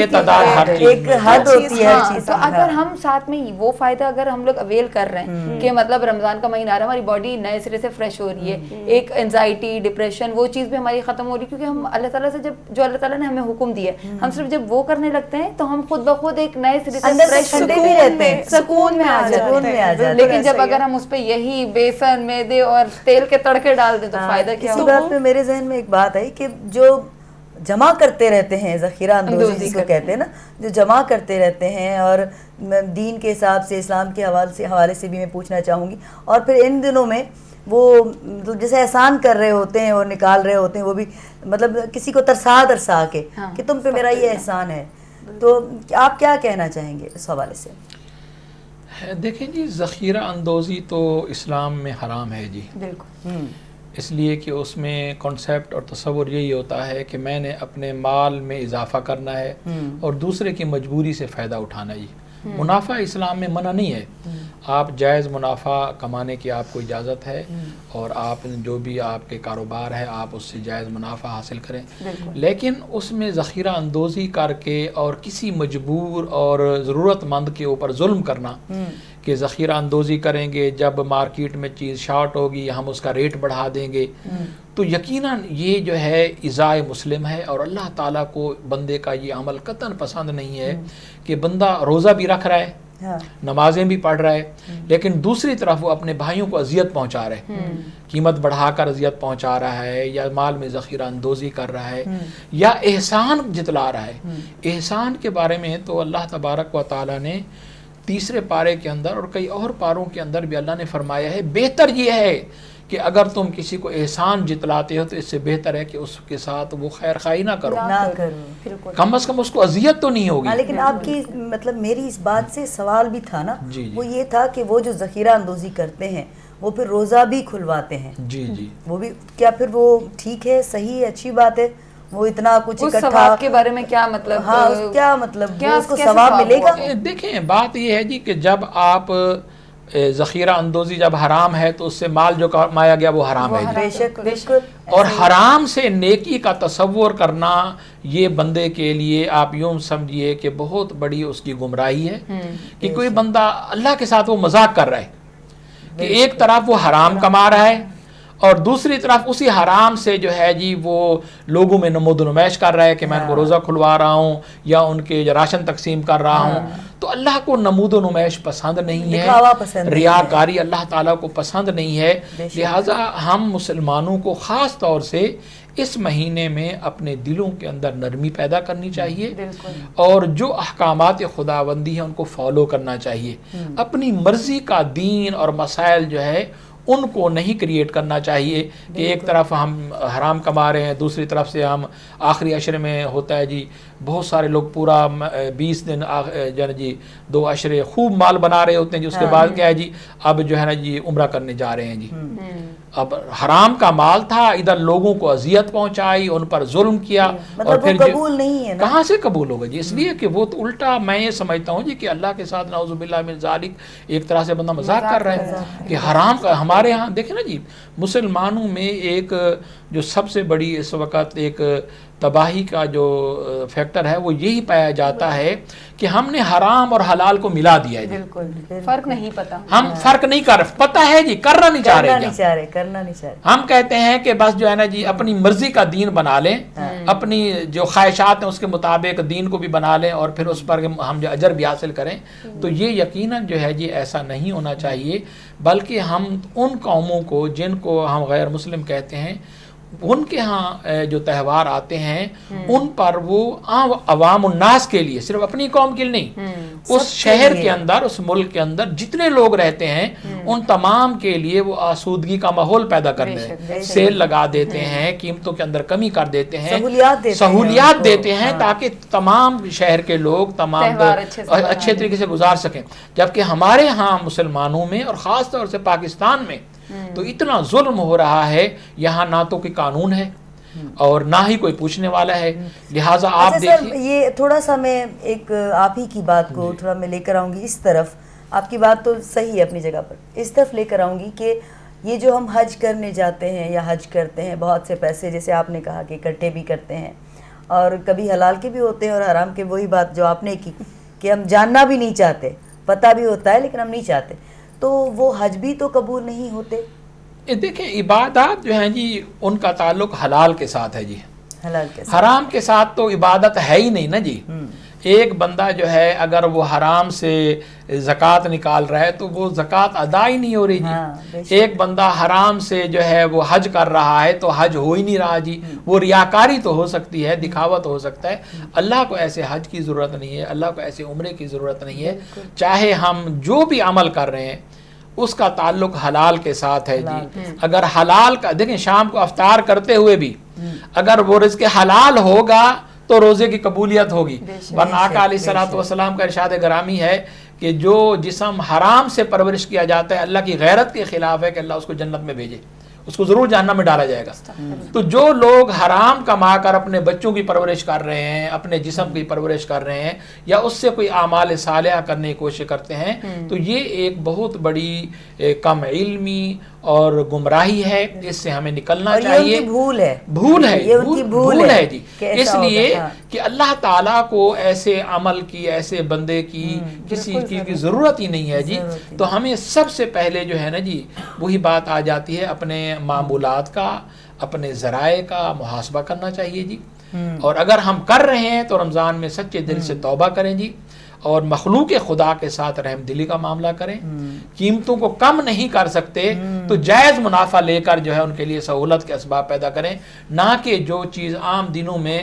ایک حد ہوتی ہے. تو اگر ہم ساتھ میں وہ فائدہ اگر ہم لوگ اویل کر رہے ہیں کہ مطلب رمضان کا مہینہ آ رہا ہے, ہماری باڈی نئے سرے سے فریش ہو رہی ہے, ایک انزائٹی ڈپریشن وہ چیز بھی ہماری ختم ہو رہی ہے, کیونکہ ہم اللہ تعالیٰ سے جو اللہ تعالیٰ نے ہمیں حکم دیا ہے, ہم صرف جب وہ کرنے لگتے ہیں تو ہم خود بخود ایک نئے سرے سے فریش بھی رہتے ہیں, سکون میں آ جاتے ہیں. لیکن جب اگر ہم اس پہ یہی بیسن میدے اور تیل کے تڑکے ڈال دیں تو فائدہ کیا ہوگا. اسی بات پہ میرے ذہن میں ایک بات آئی کہ جو جمع کرتے رہتے ہیں, ذخیرہ اندوزی جس کو کہتے ہیں نا, جو جمع کرتے رہتے ہیں, اور دین کے حساب سے اسلام کے حوالے سے بھی میں پوچھنا چاہوں گی, اور پھر ان دنوں میں وہ جیسے احسان کر رہے ہوتے ہیں اور نکال رہے ہوتے ہیں, وہ بھی مطلب کسی کو ترسا کے کہ تم پہ میرا یہ احسان ہے, تو آپ کیا کہنا چاہیں گے اس حوالے سے؟ دیکھیں جی, ذخیرہ اندوزی تو اسلام میں حرام ہے جی. بالکل. اس لیے کہ اس میں کنسیپٹ اور تصور یہی ہوتا ہے کہ میں نے اپنے مال میں اضافہ کرنا ہے اور دوسرے کی مجبوری سے فائدہ اٹھانا ہے. منافع اسلام میں منع نہیں ہے, آپ جائز منافع کمانے کی آپ کو اجازت ہے, اور آپ جو بھی آپ کے کاروبار ہے آپ اس سے جائز منافع حاصل کریں, لیکن اس میں ذخیرہ اندوزی کر کے اور کسی مجبور اور ضرورت مند کے اوپر ظلم کرنا کہ ذخیرہ اندوزی کریں گے, جب مارکیٹ میں چیز شارٹ ہوگی ہم اس کا ریٹ بڑھا دیں گے, تو یقیناً یہ جو ہے ایذائے مسلم ہے, اور اللہ تعالیٰ کو بندے کا یہ عمل قطعاً پسند نہیں ہے کہ بندہ روزہ بھی رکھ رہا ہے, نمازیں بھی پڑھ رہا ہے, لیکن دوسری طرف وہ اپنے بھائیوں کو اذیت پہنچا رہا ہے, قیمت بڑھا کر اذیت پہنچا رہا ہے, یا مال میں ذخیرہ اندوزی کر رہا ہے, یا احسان جتلا رہا ہے. احسان کے بارے میں تو اللہ تبارک و تعالیٰ نے 3 پارے کے اندر اور کئی اور پاروں کے اندر بھی اللہ نے فرمایا ہے, بہتر یہ ہے کہ اگر تم کسی کو احسان جتلاتے ہو تو اس سے بہتر ہے کہ اس کے ساتھ وہ خیر خواہی نہ کرو، نہ کرو. کم از کم اس کو اذیت تو نہیں ہوگی. لیکن آپ کی مطلب میری اس بات سے سوال بھی تھا نا، جی جی وہ یہ تھا کہ وہ جو ذخیرہ اندوزی کرتے ہیں وہ پھر روزہ بھی کھلواتے ہیں، جی جی وہ بھی کیا پھر وہ ٹھیک ہے، صحیح ہے، اچھی بات ہے؟ وہ اتنا کچھ اس اکٹھا، ثواب کے بارے میں کیا مطلب؟ ہاں کیا مطلب کیا اس کو کیسے ثواب ثواب ملے گا؟ ہوگا؟ دیکھیں بات یہ ہے جی کہ جب آپ ذخیرہ اندوزی جب حرام ہے تو اس سے مال جو کمایا گیا وہ حرام ہے جی. بے شک بالکل. اور حرام سے نیکی کا تصور کرنا یہ بندے کے لیے آپ یوں سمجھیے کہ بہت بڑی اس کی گمراہی ہے کہ کوئی بندہ اللہ کے ساتھ وہ مذاق کر رہا ہے کہ ایک طرف وہ حرام کما رہا ہے اور دوسری طرف اسی حرام سے جو ہے جی وہ لوگوں میں نمود و نمائش کر رہا ہے کہ میں ان کو روزہ کھلوا رہا ہوں یا ان کے راشن تقسیم کر رہا ہوں. تو اللہ کو نمود و نمائش پسند نہیں ہے، ریاکاری اللہ تعالیٰ کو پسند نہیں ہے. لہٰذا ہم مسلمانوں کو خاص طور سے اس مہینے میں اپنے دلوں کے اندر نرمی پیدا کرنی چاہیے اور جو احکامات خداوندی ہیں ان کو فالو کرنا چاہیے. اپنی مرضی کا دین اور مسائل جو ہے ان کو نہیں کریٹ کرنا چاہیے کہ ایک طرف ہم حرام کما رہے ہیں، دوسری طرف سے ہم آخری عشرے میں ہوتا ہے جی بہت سارے لوگ پورا 20 دن جی 2 عشرے خوب مال بنا رہے ہوتے ہیں جی، اس کے بعد کیا ہے جی اب جو ہے نا جی عمرہ کرنے جا رہے ہیں جی. اب حرام کا مال تھا، ادھر لوگوں کو اذیت پہنچائی، ان پر ظلم کیا، اور پھر قبول نہیں ہے نا. کہاں سے قبول ہوگا جی؟ اس لیے کہ وہ تو الٹا میں یہ سمجھتا ہوں جی کہ اللہ کے ساتھ نعوذ باللہ من ذالک ایک طرح سے بندہ مذاق کر رہا ہے کہ حرام کا. ہمارے ہاں دیکھیں نا جی مسلمانوں میں ایک جو سب سے بڑی اس وقت ایک تباہی کا جو فیکٹر ہے وہ یہی پایا جاتا ہے کہ ہم نے حرام اور حلال کو ملا دیا ہے جی. فرق نہیں پتا، ہم فرق نہیں کر رہے، پتہ ہے جی کرنا نہیں چاہ رہے، کرنا نہیں چاہ رہے. ہم کہتے ہیں کہ بس جو ہے نا جی اپنی مرضی کا دین بنا لیں، اپنی جو خواہشات ہیں اس کے مطابق دین کو بھی بنا لیں اور پھر اس پر ہم جو اجر بھی حاصل کریں. تو یہ یقیناً جو ہے جی ایسا نہیں ہونا چاہیے، بلکہ ہم ان قوموں کو جن کو ہم غیر مسلم کہتے ہیں ان کے ہاں جو تہوار آتے ہیں ان پر وہ عوام الناس کے لیے، صرف اپنی قوم کے لیے نہیں، اس شہر کے اندر اس ملک کے اندر جتنے لوگ رہتے ہیں ان تمام کے لیے وہ آسودگی کا ماحول پیدا کرتے ہیں. سیل لگا دیتے ہیں، قیمتوں کے اندر کمی کر دیتے ہیں، سہولیات دیتے ہیں تاکہ تمام شہر کے لوگ تمام اچھے طریقے سے گزار سکیں. جبکہ ہمارے ہاں مسلمانوں میں اور خاص طور سے پاکستان میں تو اتنا ظلم ہو رہا ہے، یہاں نہ تو کوئی قانون ہے اور نہ ہی کوئی پوچھنے والا ہے. لہٰذا آپ دیکھیے یہ تھوڑا سا میں ایک آپ ہی کی بات کو تھوڑا میں لے کر آؤں گی اس طرف. آپ کی بات تو صحیح ہے اپنی جگہ پر، اس طرف لے کر آؤں گی کہ یہ جو ہم حج کرنے جاتے ہیں یا حج کرتے ہیں، بہت سے پیسے جیسے آپ نے کہا کہ اکٹھے بھی کرتے ہیں اور کبھی حلال کے بھی ہوتے ہیں اور حرام کے. وہی بات جو آپ نے کی کہ ہم جاننا بھی نہیں چاہتے، پتہ بھی ہوتا ہے لیکن ہم نہیں چاہتے، تو وہ حج بھی تو قبول نہیں ہوتے. دیکھیں عبادات جو ہیں جی ان کا تعلق حلال کے ساتھ ہے جی، حلال کے ساتھ. حرام کے ساتھ تو عبادت ہے ہی نہیں نا جی. ایک بندہ جو ہے اگر وہ حرام سے زکوٰۃ نکال رہا ہے تو وہ زکوٰۃ ادا ہی نہیں ہو رہی جی. ایک بندہ حرام سے جو ہے وہ حج کر رہا ہے تو حج ہو ہی نہیں رہا جی. وہ ریاکاری تو ہو سکتی ہے، دکھاوا تو ہو سکتا ہے. اللہ کو ایسے حج کی ضرورت نہیں ہے، اللہ کو ایسے عمرے کی ضرورت نہیں ہے. چاہے ہم جو بھی عمل کر رہے ہیں اس کا تعلق حلال کے ساتھ ہے جی. اگر حلال کا دیکھیں شام کو افطار کرتے ہوئے بھی اگر وہ رزق حلال ہوگا تو روزے کی قبولیت ہوگی. ورنہ آقا علیہ الصلوۃ والسلام کا ارشاد گرامی ہے کہ جو جسم حرام سے پرورش کیا جاتا ہے اللہ کی غیرت کے خلاف ہے کہ اللہ اس کو جنت میں بھیجے، اس کو ضرور جہنم میں ڈالا جائے گا. تو جو لوگ حرام کما کر اپنے بچوں کی پرورش کر رہے ہیں، اپنے جسم کی پرورش کر رہے ہیں یا اس سے کوئی اعمال صالحہ کرنے کی کوشش کرتے ہیں تو یہ ایک بہت بڑی کم علمی اور گمراہی ہے. اس سے ہمیں نکلنا چاہیے. بھول ہے جی. اس لیے کہ اللہ تعالیٰ کو ایسے عمل کی، ایسے بندے کی کسی چیز کی ضرورت ہی نہیں ہے جی. تو ہمیں سب سے پہلے جو ہے نا جی وہی بات آ جاتی ہے اپنے معمولات کا، اپنے ذرائع کا محاسبہ کرنا چاہیے جی. اور اگر ہم کر رہے ہیں تو رمضان میں سچے دل سے توبہ کریں جی اور مخلوق خدا کے ساتھ رحم دلی کا معاملہ کریں. قیمتوں کو کم نہیں کر سکتے تو جائز منافع لے کر جو ہے ان کے لیے سہولت کے اسباب پیدا کریں، نہ کہ جو چیز عام دنوں میں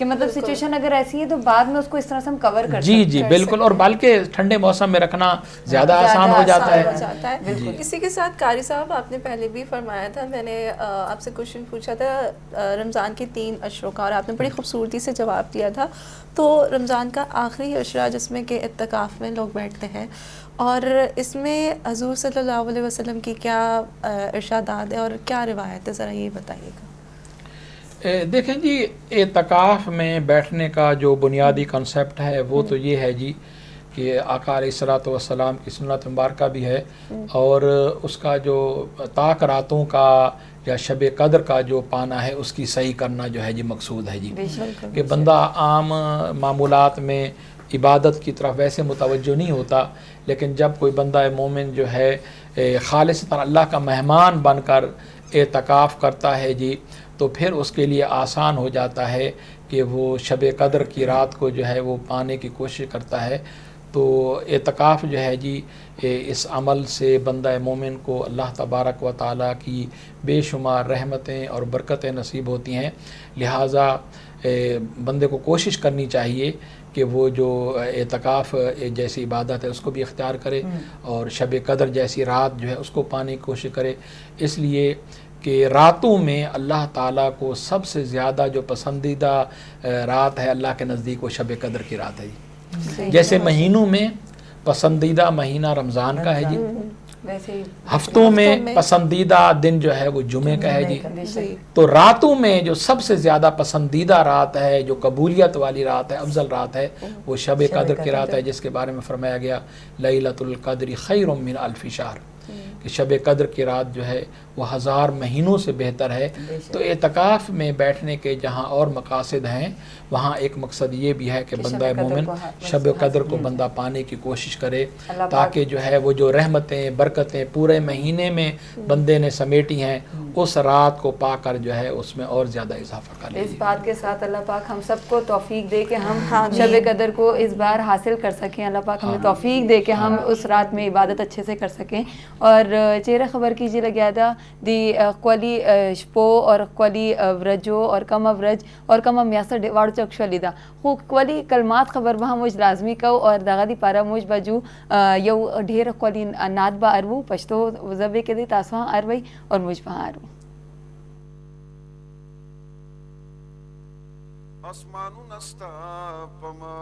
کہ مطلب سچویشن اگر ایسی ہے تو بعد میں اس کو اس طرح سے ہم کور کر جی جی بالکل, اور بلکہ ٹھنڈے موسم میں رکھنا زیادہ آسان ہو جاتا ہے. اسی کے ساتھ قاری صاحب آپ نے پہلے بھی فرمایا تھا, میں نے آپ سے کوشچن پوچھا تھا رمضان کے 3 اشروں کا, اور آپ نے بڑی خوبصورتی سے جواب دیا تھا. تو رمضان کا آخری اشرا جس میں کہ اعتکاف میں لوگ بیٹھتے ہیں, اور اس میں حضور صلی اللہ علیہ وسلم کی کیا ارشادات ہیں اور کیا روایت ہے, ذرا یہ بتائیے گا. دیکھیں جی, اعتکاف میں بیٹھنے کا جو بنیادی کنسیپٹ ہے وہ تو یہ ہے جی کہ آقا علیہ الصلوۃ والسلام کی سنت مبارکہ بھی ہے, اور اس کا جو طاق راتوں کا یا شب قدر کا جو پانا ہے اس کی صحیح کرنا جو ہے جی مقصود ہے جی, کہ بندہ عام معمولات میں عبادت کی طرف ویسے متوجہ نہیں ہوتا, لیکن جب کوئی بندہ مومن جو ہے خالصتاً اللہ کا مہمان بن کر اعتکاف کرتا ہے جی, تو پھر اس کے لیے آسان ہو جاتا ہے کہ وہ شب قدر کی رات کو جو ہے وہ پانے کی کوشش کرتا ہے. تو اعتکاف جو ہے جی اس عمل سے بندہ مومن کو اللہ تبارک و تعالیٰ کی بے شمار رحمتیں اور برکتیں نصیب ہوتی ہیں. لہٰذا بندے کو کوشش کرنی چاہیے کہ وہ جو اعتکاف جیسی عبادت ہے اس کو بھی اختیار کرے, اور شب قدر جیسی رات جو ہے اس کو پانے کی کوشش کرے, اس لیے کہ راتوں میں اللہ تعالیٰ کو سب سے زیادہ جو پسندیدہ رات ہے اللہ کے نزدیک وہ شب قدر کی رات ہے جی. جیسے مہینوں میں پسندیدہ مہینہ رمضان کا ہے جی, ہفتوں میں پسندیدہ دن جو ہے وہ جمعے کا ہے جی, تو راتوں میں جو سب سے زیادہ پسندیدہ رات ہے, جو قبولیت والی رات ہے, افضل رات ہے, وہ شب قدر کی رات ہے, جس کے بارے میں فرمایا گیا لیلۃ القدر خیر من الف شہر, کہ شب قدر کی رات جو ہے وہ 1000 مہینوں سے بہتر ہے. تو اعتکاف میں بیٹھنے کے جہاں اور مقاصد ہیں وہاں ایک مقصد یہ بھی ہے کہ بندہ مومن شب قدر کو بندہ پانے کی کوشش کرے, تاکہ جو ہے وہ جو رحمتیں برکتیں پورے مہینے میں بندے نے سمیٹی ہیں اس رات کو پا کر جو ہے اس میں اور زیادہ اضافہ کر لے. اس بات کے ساتھ اللہ پاک ہم سب کو توفیق دے کہ ہم شب قدر کو اس بار حاصل کر سکیں. اللہ پاک ہمیں توفیق دے کہ ہم اس رات میں عبادت اچھے سے کر سکیں. اور چہرہ خبر کیجیے لگیا تھا دی قولی شپو اور قولی ورجو اور کم ورج اور کم میاسر واڑ چوک شلیدا خو قولی کلمات خبر وہاں مجھ لازمی کو اور دغدی پارا مجھ بجو یو ڈھیر قولی ناد با ارو پشتو زبے کے دی تاسواں اروئی اور مجھ وہاں ارو. آسمانو نستا پما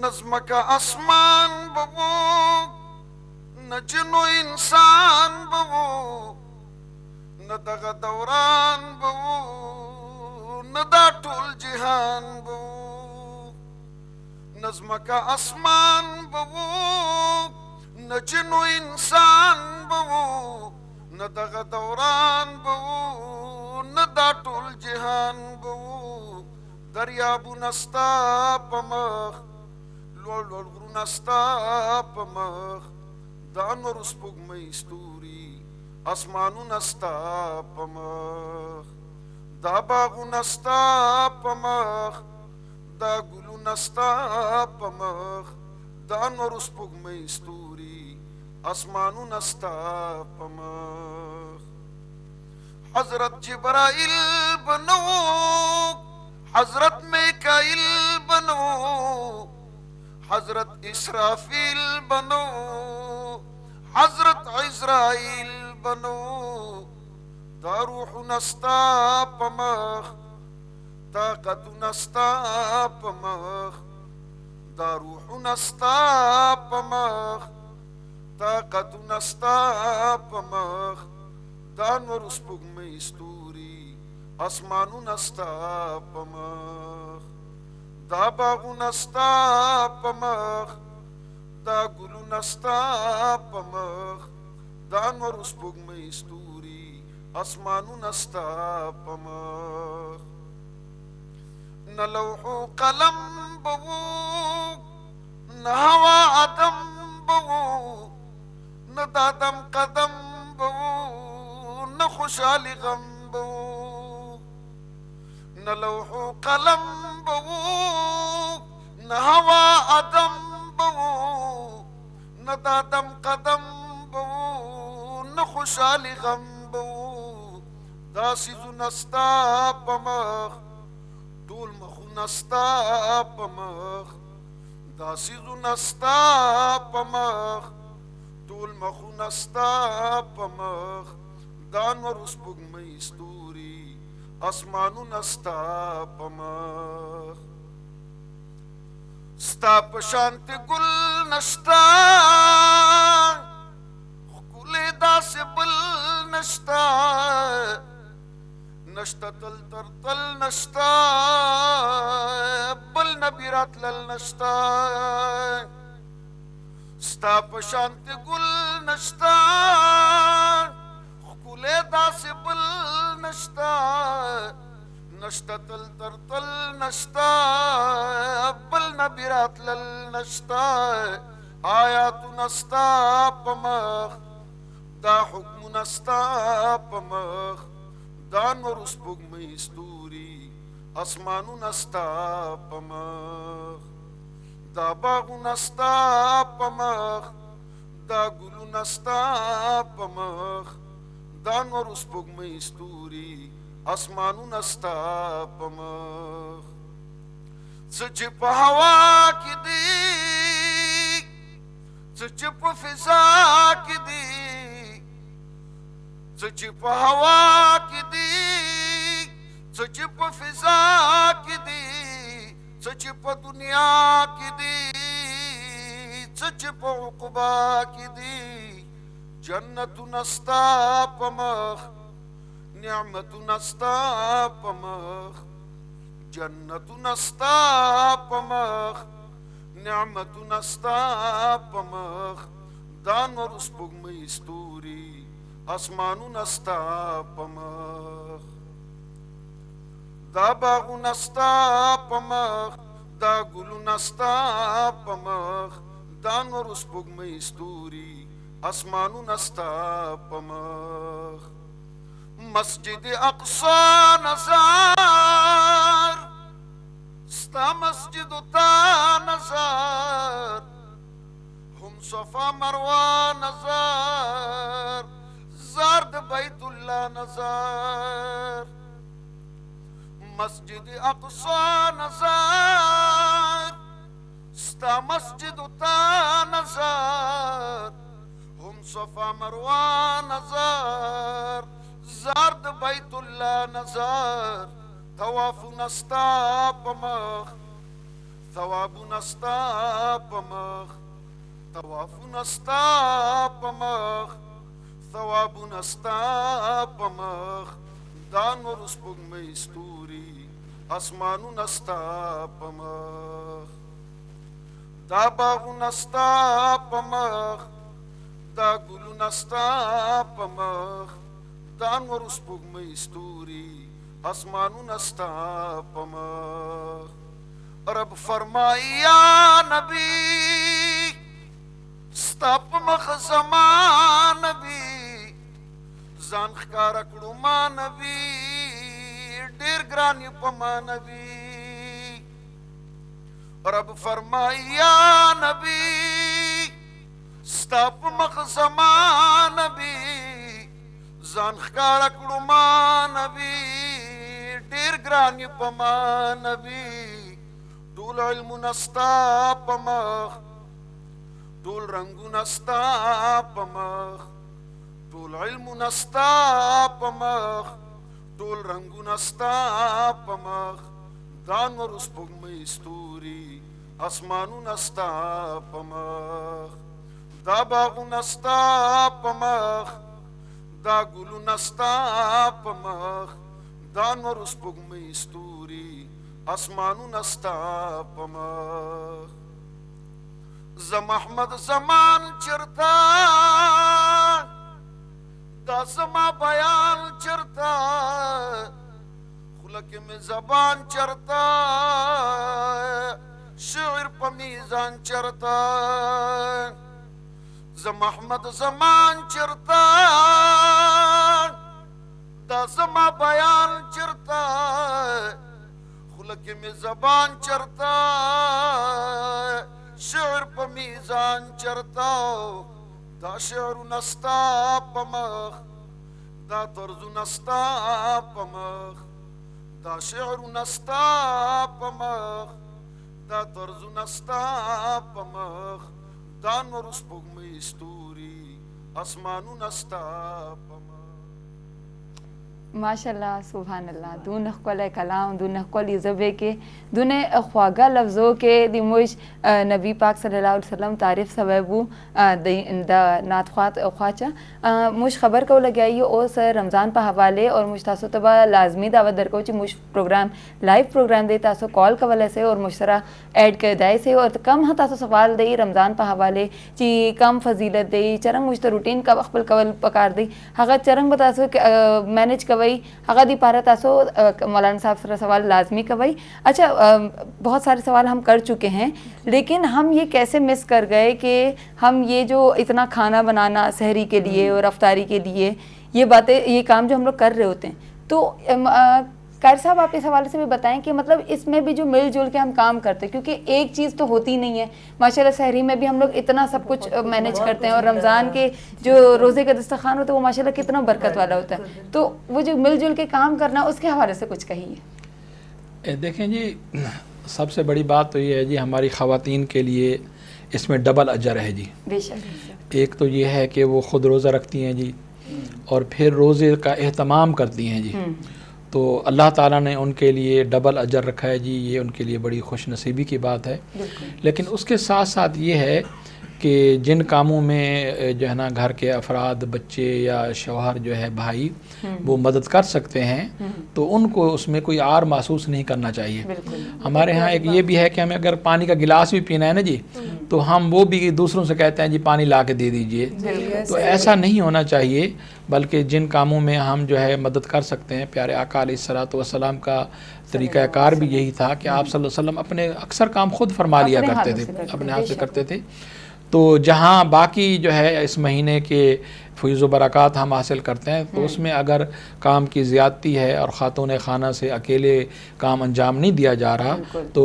نظم کا آسمان ببو نہ جنو انسان ببو نہ دغا دوران ببو نہ دا ٹول جہان ببو. نظم کا آسمان ببو نہ جنو انسان ببو نہ دغا دوران ببو نہ دا ٹول جہان ببو. دریابو نستا پمخ لول لول غرو نستا پمخ دان اور اسپوگ میں استوری آسمانو نستا پمخ دا باغو نستا پمخ دا گلو نستا پمخ دان اور اسپوگ میں استوری آسمانو نستا پمخ. حضرت جبرائیل بنو حضرت میکائیل بنو حضرت اسرافیل بنو حضرت عزرائیل بنو. دا روح نستا پمخ طاقت نستا پمخ دا روح نستا پمخ طاقت نستا پمخ دانور اسپوگ میں استوری آسمانو نستا پمخ. دا باغو نستا پمخ دا گلو نستا پمخ دانور اسپوگ میں استوری آسمانو نستا پمخ. نہ لوح و قلم بو نہ ہوا عدم بو نہ دادم قدم بو نہ خوشحالی غم بو. نہ لوح و قلم بو نہ ہوا عدم بو نہ دادم قدم بو نہ خوشحالی غم بو. دا سیزو نستا پمخ نستا پمخ داسیزو نستا پمخ ټول مخو نستا پمخ دانور سپوږمۍ ستوري اسمانو نستا پمخ ستا په شانت ګل نشتا ښکلی داسې بل نشتا نشتا تل تر تل نشتا بل نبی راتلل نشتا ستا په شانت ګل نشتا ښکلی داسې بل نشتا نشتا تل تر تل نشتا بل نبی راتلل نشتا آیاتو نستا پمخ دا حکم نستا پمخ دا نور سپوږمۍ ستوري اسمانو نستا پمخ دا باغو نستا پمخ دا ګلو نستا پمخ دا نور سپوږمۍ ستوري اسمانو نستا پمخ څه چې په هوا کې دي څه چې په فضا کې دي څه چې په هوا کې دي څه چې په فضا کې دي څه چې په دنیا کې دي څه چې په عقبا کې دي جنتونه ستا په مخ نعمتونه ستا په مخ جنتونه ستا په مخ نعمتونه ستا په مخ دا نور سپوږمۍ ستوري اسمانونه ستا په مخ دا باغونه ستا په مخ دا ګلونه ستا په مخ دا نور سپوږمۍ ستوري اسمانونه ستا په مخ مسجد اقصا نظر ستا مسجد تا نظر هم صفا مروه نظر زرد بیت الله نظر مسجد اقصا نظر ستا مسجد تا نظر هم صفا مروه نظر زرد بیت الله نظر طواف نستا پمخ ثواب نستا پمخ طواف نستا پمخ ثواب نستا پمخ دا نور سپوږمۍ ستوري اسمانو نستا پمخ دا باغو نستا پمخ دا ګلو نستا پمخ دا نور سپوږمۍ ستوري اسمانو نستا پمخ رب فرمائی یا نبی ستا پمخ زمان نبی ځان ښکاره کړو ما نبی ډېر ګران یې په ما نبی رب فرمائی یا نبی ستا پمخ زمان نبی ځان ښکاره کړو ما نبی ډېر ګران یې په ما نبی ټول علمونه ستا په مخ ټول رنګونه ستا په مخ ټول علمونه ستا په مخ ټول رنګونه ستا په مخ دا نور سپوږمۍ ستوري اسمانونه ستا په مخ دا باغونه ستا په مخ دا ګلونه ستا په مخ دا نور سپوږمۍ ستوري اسمانونه ستا په مخ زم احمد زمان چرتا دا زما بیان چرتا خلق میں زبان چرتا شعر پا میزان چرتا زم احمد زمان چرتا دا زما بیان چرتا خلق میں زبان چرتا شعر پا میزان چرتا دا شعر نستا پا مخ دا طرز نستا پا مخ دا شعر نستا پمخ دا طرز نستا پمخ دا نور سپوږمۍ ستوري اسمانو نستا پمخ. ماشاءاللہ سبحان اللہ دون خپل کلام دون خپل زبے کے دون خواگا لفظوں کے دی موش نبی پاک صلی اللہ علیہ وسلم تعریف سببو دا نات خواچا موش خبر کو لگائی او سر رمضان پہ حوالے اور مش تاسو تبا لازمی دعوت در کو چ مش پروگرام لائیو پروگرام دے تاسو کال کولے سے اور مشترا ایڈ کر دای سے اور کم ہا تاسو سوال دے رمضان پہ حوالے چی کم فضیلت دے چرنگ مش روٹین کا خپل کول پکار دی ہغه چرنگ بتاسو مینیج کوي هغه دی پارا تاسو مولانا صاحب سره سوال لازمی کوي. اچھا بہت سارے سوال ہم کر چکے ہیں لیکن ہم یہ کیسے مس کر گئے کہ ہم یہ جو اتنا کھانا بنانا سحری کے لیے اور افطاری کے لیے یہ باتیں یہ کام جو ہم لوگ کر رہے ہوتے ہیں تو قاری صاحب آپ اس حوالے سے بھی بتائیں کہ مطلب اس میں بھی جو مل جل کے ہم کام کرتے ہیں کیونکہ ایک چیز تو ہوتی نہیں ہے. ماشاءاللہ سحری میں بھی ہم لوگ اتنا سب کچھ مینیج کرتے ہیں اور رمضان کے جو روزے کا دسترخوان ہوتا ہے وہ ماشاءاللہ کتنا برکت والا ہوتا ہے, تو وہ جو مل جل کے کام کرنا اس کے حوالے سے کچھ کہیے. دیکھیں جی سب سے بڑی بات تو یہ ہے جی ہماری خواتین کے لیے اس میں ڈبل اجر ہے جی. بے شک ایک تو یہ ہے کہ وہ خود روزہ رکھتی ہیں جی اور پھر روزے کا اہتمام کرتی ہیں جی, تو اللہ تعالیٰ نے ان کے لیے ڈبل اجر رکھا ہے جی, یہ ان کے لیے بڑی خوش نصیبی کی بات ہے. لیکن اس کے ساتھ ساتھ یہ ہے کہ جن کاموں میں جو ہے نا گھر کے افراد بچے یا شوہر جو ہے بھائی وہ مدد کر سکتے ہیں تو ان کو اس میں کوئی آر محسوس نہیں کرنا چاہیے. ہمارے ہاں ایک یہ بھی ہے کہ ہمیں اگر پانی کا گلاس بھی پینا ہے نا جی تو ہم وہ بھی دوسروں سے کہتے ہیں جی پانی لا کے دے دیجئے, تو ایسا نہیں ہونا چاہیے بلکہ جن کاموں میں ہم جو ہے مدد کر سکتے ہیں. پیارے آقا علیہ الصلوۃ والسلام کا طریقہ کار بھی یہی تھا کہ آپ صلی اللہ علیہ وسلم اپنے اکثر کام خود فرما لیا کرتے تھے, اپنے ہاتھ سے کرتے تھے. تو جہاں باقی جو ہے اس مہینے کے فیض و برکات ہم حاصل کرتے ہیں تو اس میں اگر کام کی زیادتی ہے اور خاتون خانہ سے اکیلے کام انجام نہیں دیا جا رہا تو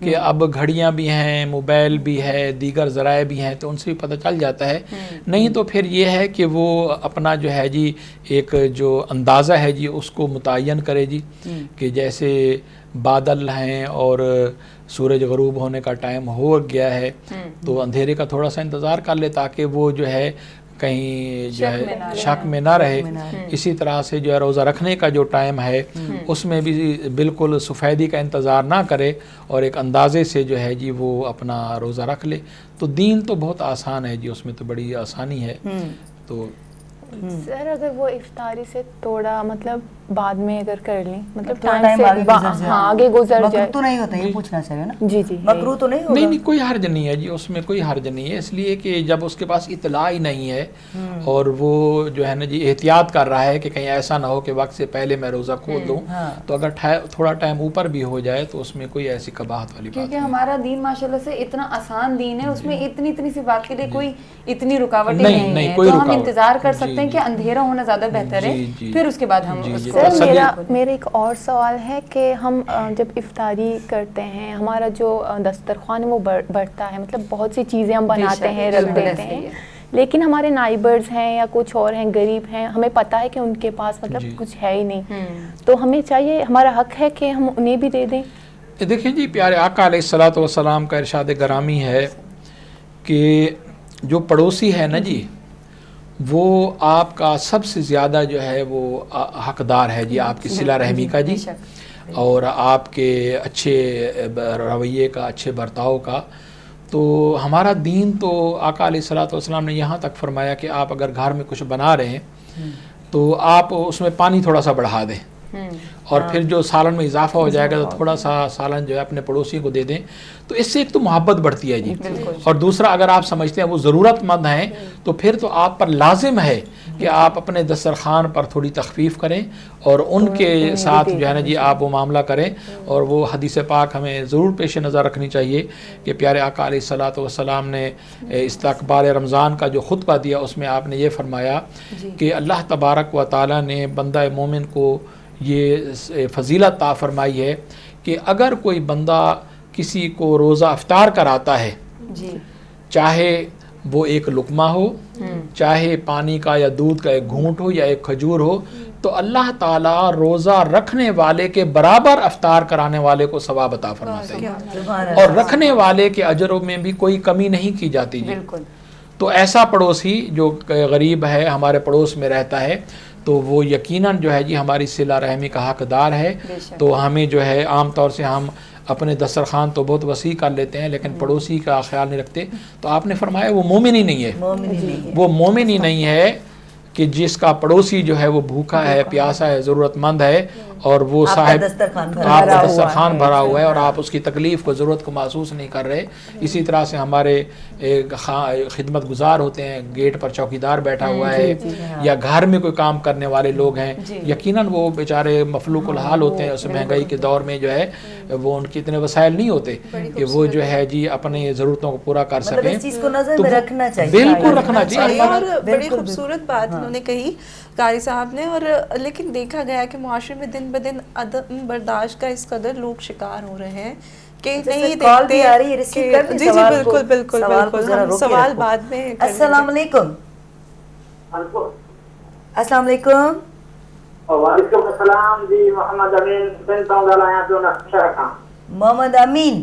کہ اب گھڑیاں بھی ہیں, موبائل بھی ہے, دیگر ذرائع بھی ہیں تو ان سے بھی پتہ چل جاتا ہے. نہیں تو پھر یہ ہے کہ وہ اپنا جو ہے جی ایک جو اندازہ ہے جی اس کو متعین کرے جی کہ جیسے بادل ہیں اور سورج غروب ہونے کا ٹائم ہو گیا ہے تو اندھیرے کا تھوڑا سا انتظار کر لے تاکہ وہ جو ہے کہیں جو ہے شک میں نہ رہے. اسی طرح سے جو ہے روزہ رکھنے کا جو ٹائم ہے اس میں بھی بالکل سفیدی کا انتظار نہ کرے اور ایک اندازے سے جو ہے جی وہ اپنا روزہ رکھ لے. تو دین تو بہت آسان ہے جی, اس میں تو بڑی آسانی ہے. تو سر اگر وہ افطاری سے تھوڑا مطلب بعد میں اگر کر لیں مطلب تھوڑا ٹائم سے آگے گزر جائے مکروہ تو نہیں ہوتا, یہ پوچھنا چاہیے نا. جی جی مکروہ تو نہیں ہوگا؟ نہیں کوئی حرج نہیں ہے جی, اس میں کوئی حرج نہیں ہے اس لیے کہ جب اس کے پاس اطلاع ہی نہیں ہے اور وہ جو ہے نا جی احتیاط کر رہا ہے کہ کہیں ایسا نہ ہو کہ وقت سے پہلے میں روزہ کھول دوں تو اگر تھوڑا ٹائم اوپر بھی ہو جائے تو اس میں کوئی ایسی قباحت والی بات نہیں. کیونکہ ہمارا دین ماشاءاللہ سے اتنا آسان دین ہے, اس میں اتنی سی بات کے لیے کوئی اتنی رکاوٹیں نہیں ہیں, تو ہم انتظار کر سکتے ہیں کہ اندھیرا ہونا زیادہ بہتر ہے پھر اس کے بعد ہم سر میرا ایک اور سوال ہے کہ ہم جب افطاری کرتے ہیں ہمارا جو دسترخوان ہے وہ بڑھتا ہے, مطلب بہت سی چیزیں ہم بناتے ہیں رکھ دیتے ہیں, لیکن ہمارے نائبرز ہیں یا کچھ اور ہیں غریب ہیں, ہمیں پتہ ہے کہ ان کے پاس مطلب کچھ ہے ہی نہیں, تو ہمیں چاہیے ہمارا حق ہے کہ ہم انہیں بھی دے دیں. دیکھیں جی پیارے آقا علیہ الصلوۃ والسلام کا ارشاد گرامی ہے کہ جو پڑوسی ہے نا جی وہ آپ کا سب سے زیادہ جو ہے وہ حقدار ہے جی آپ کی صلہ رحمی کا جی اور آپ کے اچھے رویے کا, اچھے برتاؤ کا. تو ہمارا دین تو آقا علیہ الصلوۃ والسلام نے یہاں تک فرمایا کہ آپ اگر گھر میں کچھ بنا رہے ہیں تو آپ اس میں پانی تھوڑا سا بڑھا دیں اور پھر جو سالن میں اضافہ ہو جائے گا تو تھوڑا سا سالن جو ہے اپنے پڑوسی کو دے دیں، تو اس سے ایک تو محبت بڑھتی ہے جی، اور دوسرا اگر آپ سمجھتے ہیں وہ ضرورت مند ہیں تو پھر تو آپ پر لازم ہے کہ آپ اپنے دسترخوان پر تھوڑی تخفیف کریں اور ان کے ساتھ جو ہے نا جی آپ وہ معاملہ کریں. اور وہ حدیث پاک ہمیں ضرور پیش نظر رکھنی چاہیے کہ پیارے آقا علیہ الصلوۃ والسلام نے استقبال رمضان کا جو خطبہ دیا اس میں آپ نے یہ فرمایا کہ اللہ تبارک و تعالیٰ نے بندہ مومن کو یہ فضیلت عطا فرمائی ہے کہ اگر کوئی بندہ کسی کو روزہ افطار کراتا ہے، چاہے وہ ایک لقمہ ہو، چاہے پانی کا یا دودھ کا ایک گھونٹ ہو یا ایک کھجور ہو، تو اللہ تعالیٰ روزہ رکھنے والے کے برابر افطار کرانے والے کو ثواب عطا فرماتے ہیں، اور رکھنے والے کے اجروں میں بھی کوئی کمی نہیں کی جاتی جی. تو ایسا پڑوسی جو غریب ہے ہمارے پڑوس میں رہتا ہے تو وہ یقیناً جو ہے جی ہماری صلہ رحمی کا حقدار ہے. تو ہمیں جو ہے عام طور سے ہم اپنے دسترخوان تو بہت وسیع کر لیتے ہیں لیکن پڑوسی کا خیال نہیں رکھتے. تو آپ نے فرمایا وہ مومن ہی نہیں ہے، وہ مومن ہی نہیں ہے کہ جس کا پڑوسی جو ہے وہ بھوکا ہے، پیاسا ہے، ضرورت مند ہے اور وہ صاحب آپ کا دسترخوان بھرا ہوا ہے اور آپ اس کی تکلیف کو ضرورت کو محسوس نہیں کر رہے. اسی طرح سے ہمارے خدمت گزار ہوتے ہیں، گیٹ پر چوکیدار بیٹھا ہوا ہے یا گھر میں کوئی کام کرنے والے لوگ ہیں، یقیناً وہ بیچارے مفلوق الحال ہوتے ہیں. اس مہنگائی کے دور میں جو ہے وہ ان کے اتنے وسائل نہیں ہوتے کہ وہ جو ہے جی اپنی ضرورتوں کو پورا کر سکیں. اس چیز کو نظر میں رکھنا چاہیے، بالکل رکھنا چاہیے. اور بڑی خوبصورت بات انہوں نے کہی قاری صاحب نے. اور لیکن دیکھا گیا کہ معاشرے میں دن بدن عدم برداشت کا اس قدر لوگ شکار ہو رہے ہیں کہ نہیں دیکھتے. جی جی بالکل بالکل بالکل، ہم سوال بعد میں. السلام علیکم. السلام علیکم. وعلیکم السلام جی. محمد امین محمد امین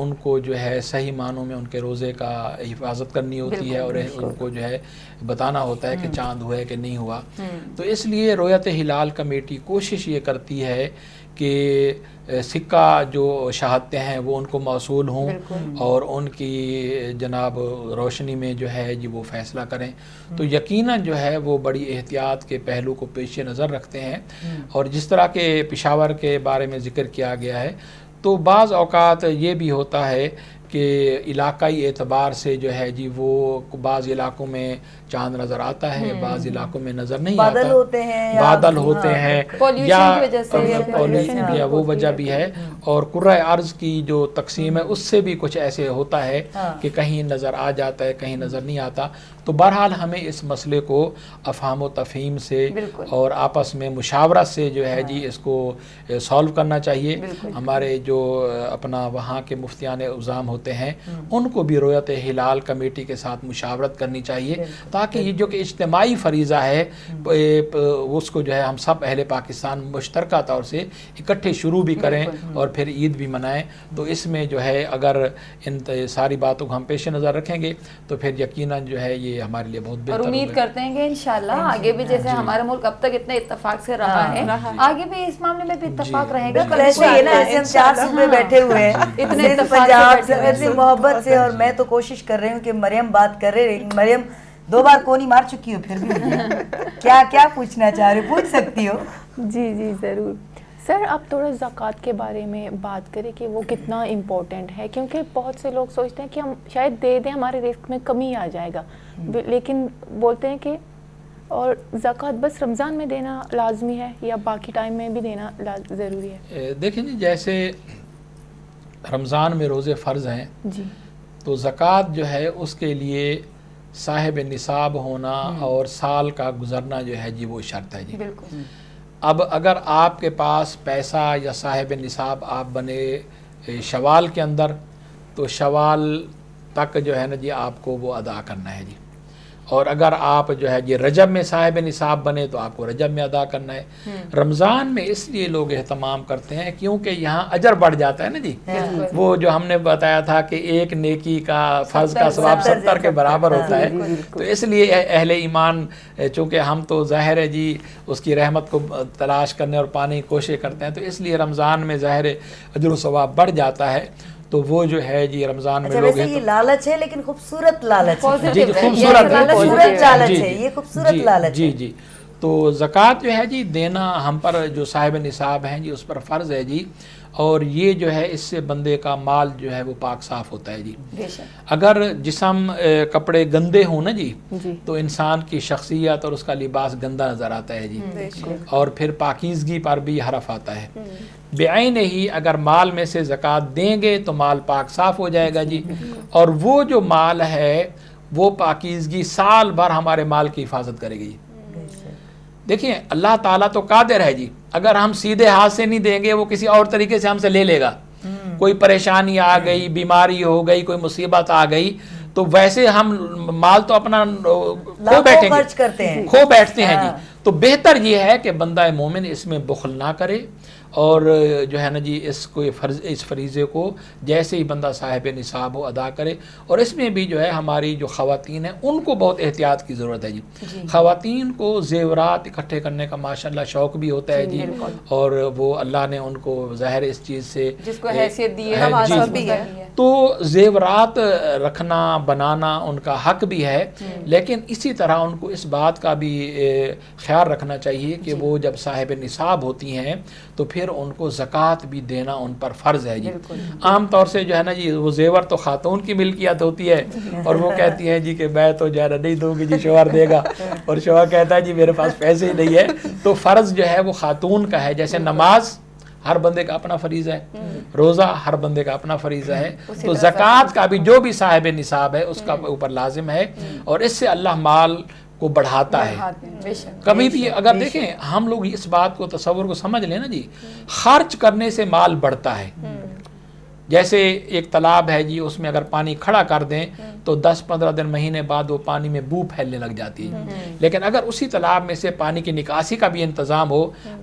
ان کو جو ہے صحیح معنوں میں ان کے روزے کا حفاظت کرنی ہوتی ہے اور ان کو جو ہے بتانا ہوتا ہے کہ چاند ہوا ہے کہ نہیں ہوا. تو اس لیے رویت ہلال کمیٹی کوشش یہ کرتی ہے کہ سکہ جو شہادتیں ہیں وہ ان کو موصول ہوں اور ان کی جناب روشنی میں جو ہے جی وہ فیصلہ کریں. تو یقیناً جو ہے وہ بڑی احتیاط کے پہلو کو پیش نظر رکھتے ہیں. اور جس طرح کے پشاور کے بارے میں ذکر کیا گیا ہے تو بعض اوقات یہ بھی ہوتا ہے کہ علاقائی اعتبار سے جو ہے جی وہ بعض علاقوں میں چاند نظر آتا ہے, بعض علاقوں میں نظر نہیں آتا, بادل ہوتے ہیں یا پولوشن بھی ہے, وہ وجہ بھی ہے. اور کرۂ ارض کی جو تقسیم ہے اس سے بھی کچھ ایسے ہوتا ہے کہ کہیں نظر آ جاتا ہے کہیں نظر نہیں آتا. تو بہرحال ہمیں اس مسئلے کو افہام و تفہیم سے اور آپس میں مشاورت سے جو ہے جی اس کو سالو کرنا چاہیے. ہمارے جو اپنا وہاں کے مفتیان اعظام ہوتے ہیں ان کو بھی رویت ہلال کمیٹی کے ساتھ مشاورت کرنی چاہیے تاکہ یہ جو کہ اجتماعی فریضہ ہے اس کو جو ہے ہم سب اہل پاکستان مشترکہ طور سے اکٹھے شروع بھی کریں اور پھر عید بھی منائیں. تو اس میں جو ہے اگر ان ساری باتوں کو ہم پیش نظر رکھیں گے تو پھر یقیناً جو ہے یہ ہمارے لیے بہت بہتر. اور امید کرتے ہیں کہ انشاءاللہ آگے بھی جیسے ہمارا ملک اب تک اتنے اتفاق سے رہا ہے آگے بھی اس معاملے میں بھی اتفاق رہے گا. ایسے ہی نا ایسے ہم 4 صوبے بیٹھے ہوئے ہیں اتنے پنجاب سے اتنی محبت سے, اور میں تو کوشش کر رہی ہوں کہ مریم بات کر رہے, مریم 2 بار کونی مار چکی ہو پھر بھی کیا پوچھنا چاہ رہے ہو, پوچھ سکتی ہو. جی ضرور. سر آپ تھوڑا زکوٰۃ کے بارے میں بات کریں کہ وہ کتنا امپورٹنٹ ہے, کیونکہ بہت سے لوگ سوچتے ہیں کہ ہم شاید دے دیں ہمارے رزق میں کمی آ جائے گا, لیکن بولتے ہیں کہ اور زکوٰۃ بس رمضان میں دینا لازمی ہے یا باقی ٹائم میں بھی دینا ضروری ہے؟ دیکھیں جی جیسے رمضان میں روزے فرض ہیں جی تو زکوٰۃ جو ہے اس کے لیے صاحب نصاب ہونا اور سال کا گزرنا جو ہے جی وہ شرط ہے جی. بالکل. اب اگر آپ کے پاس پیسہ یا صاحب نصاب آپ بنے شوال کے اندر تو شوال تک جو ہے نا جی آپ کو وہ ادا کرنا ہے جی. اور اگر آپ جو ہے جی رجب میں صاحب نصاب بنے تو آپ کو رجب میں ادا کرنا ہے. رمضان میں اس لیے لوگ اہتمام کرتے ہیں کیونکہ یہاں اجر بڑھ جاتا ہے نا جی. وہ جو ہم نے بتایا تھا کہ ایک نیکی کا فرض کا ثواب 70 کے برابر ہوتا ہے. تو اس لیے اہل ایمان چونکہ ہم تو ظاہر ہے جی اس کی رحمت کو تلاش کرنے اور پانے کی کوشش کرتے ہیں, تو اس لیے رمضان میں ظاہر اجر و ثواب بڑھ جاتا ہے. تو وہ جو ہے جی رمضان میں لوگ یہ لالچ ہے لیکن خوبصورت لالچ ہے. جی خوبصورت لالچ ہے, یہ خوبصورت لالچ ہے. جی تو زکوٰۃ جو ہے جی دینا ہم پر جو صاحب نصاب ہیں جی اس پر فرض ہے جی. اور یہ جو ہے اس سے بندے کا مال جو ہے وہ پاک صاف ہوتا ہے جی. اگر جسم کپڑے گندے ہوں نا جی تو انسان کی شخصیت اور اس کا لباس گندا نظر آتا ہے جی, اور پھر پاکیزگی پر بھی حرف آتا ہے. بعین ہی اگر مال میں سے زکوٰۃ دیں گے تو مال پاک صاف ہو جائے گا جی, اور وہ جو مال ہے وہ پاکیزگی سال بھر ہمارے مال کی حفاظت کرے گی. دیکھیں اللہ تعالیٰ تو قادر ہے جی, اگر ہم سیدھے ہاتھ سے نہیں دیں گے وہ کسی اور طریقے سے ہم سے لے لے گا. کوئی پریشانی آ گئی, بیماری ہو گئی, کوئی مصیبت آ گئی تو ویسے ہم مال تو اپنا کھو بیٹھتے ہیں جی. تو بہتر یہ ہے کہ بندہ مومن اس میں بخل نہ کرے اور جو ہے نا جی اس فریضے کو جیسے ہی بندہ صاحب نصاب ہو ادا کرے. اور اس میں بھی جو ہے ہماری جو خواتین ہیں ان کو بہت احتیاط کی ضرورت ہے جی. خواتین کو زیورات اکٹھے کرنے کا ماشاءاللہ شوق بھی ہوتا ہے جی, اور وہ اللہ نے ان کو ظاہر اس چیز سے جس کو حیثیت دی ہے تو زیورات رکھنا بنانا ان کا حق بھی ہے, لیکن اسی طرح ان کو اس بات کا بھی خیال رکھنا چاہیے کہ وہ جب صاحب نصاب ہوتی ہیں تو پھر ان کو زکوٰۃ بھی دینا ان پر فرض ہے جی. عام طور سے جو ہے نا جی وہ زیور تو خاتون کی ملکیت ہوتی ہے اور وہ کہتی ہیں جی کہ میں تو جو ہے نا نہیں دوں گی جی, شوہر دے گا, اور شوہر کہتا ہے جی میرے پاس پیسے ہی نہیں ہے. تو فرض جو ہے وہ خاتون کا ہے. جیسے نماز ہر بندے کا اپنا فریضہ ہے, روزہ ہر بندے کا اپنا فریضہ ہے, تو زکوٰۃ کا بھی جو بھی صاحب نصاب ہے اس کا اوپر لازم ہے, اور اس سے اللہ مال کو بڑھاتا ہے. کبھی بھی اگر دیکھیں ہم لوگ اس بات کو تصور کو سمجھ لیں نا جی, خرچ کرنے سے مال بڑھتا ہے. جیسے ایک تالاب ہے جی, اس میں اگر پانی کھڑا کر دیں تو 10-15 دن مہینے بعد وہ پانی میں بو پھیلنے لگ جاتی ہے. لیکن اگر اسی تالاب میں سے پانی کی نکاسی کا بھی انتظام ہو,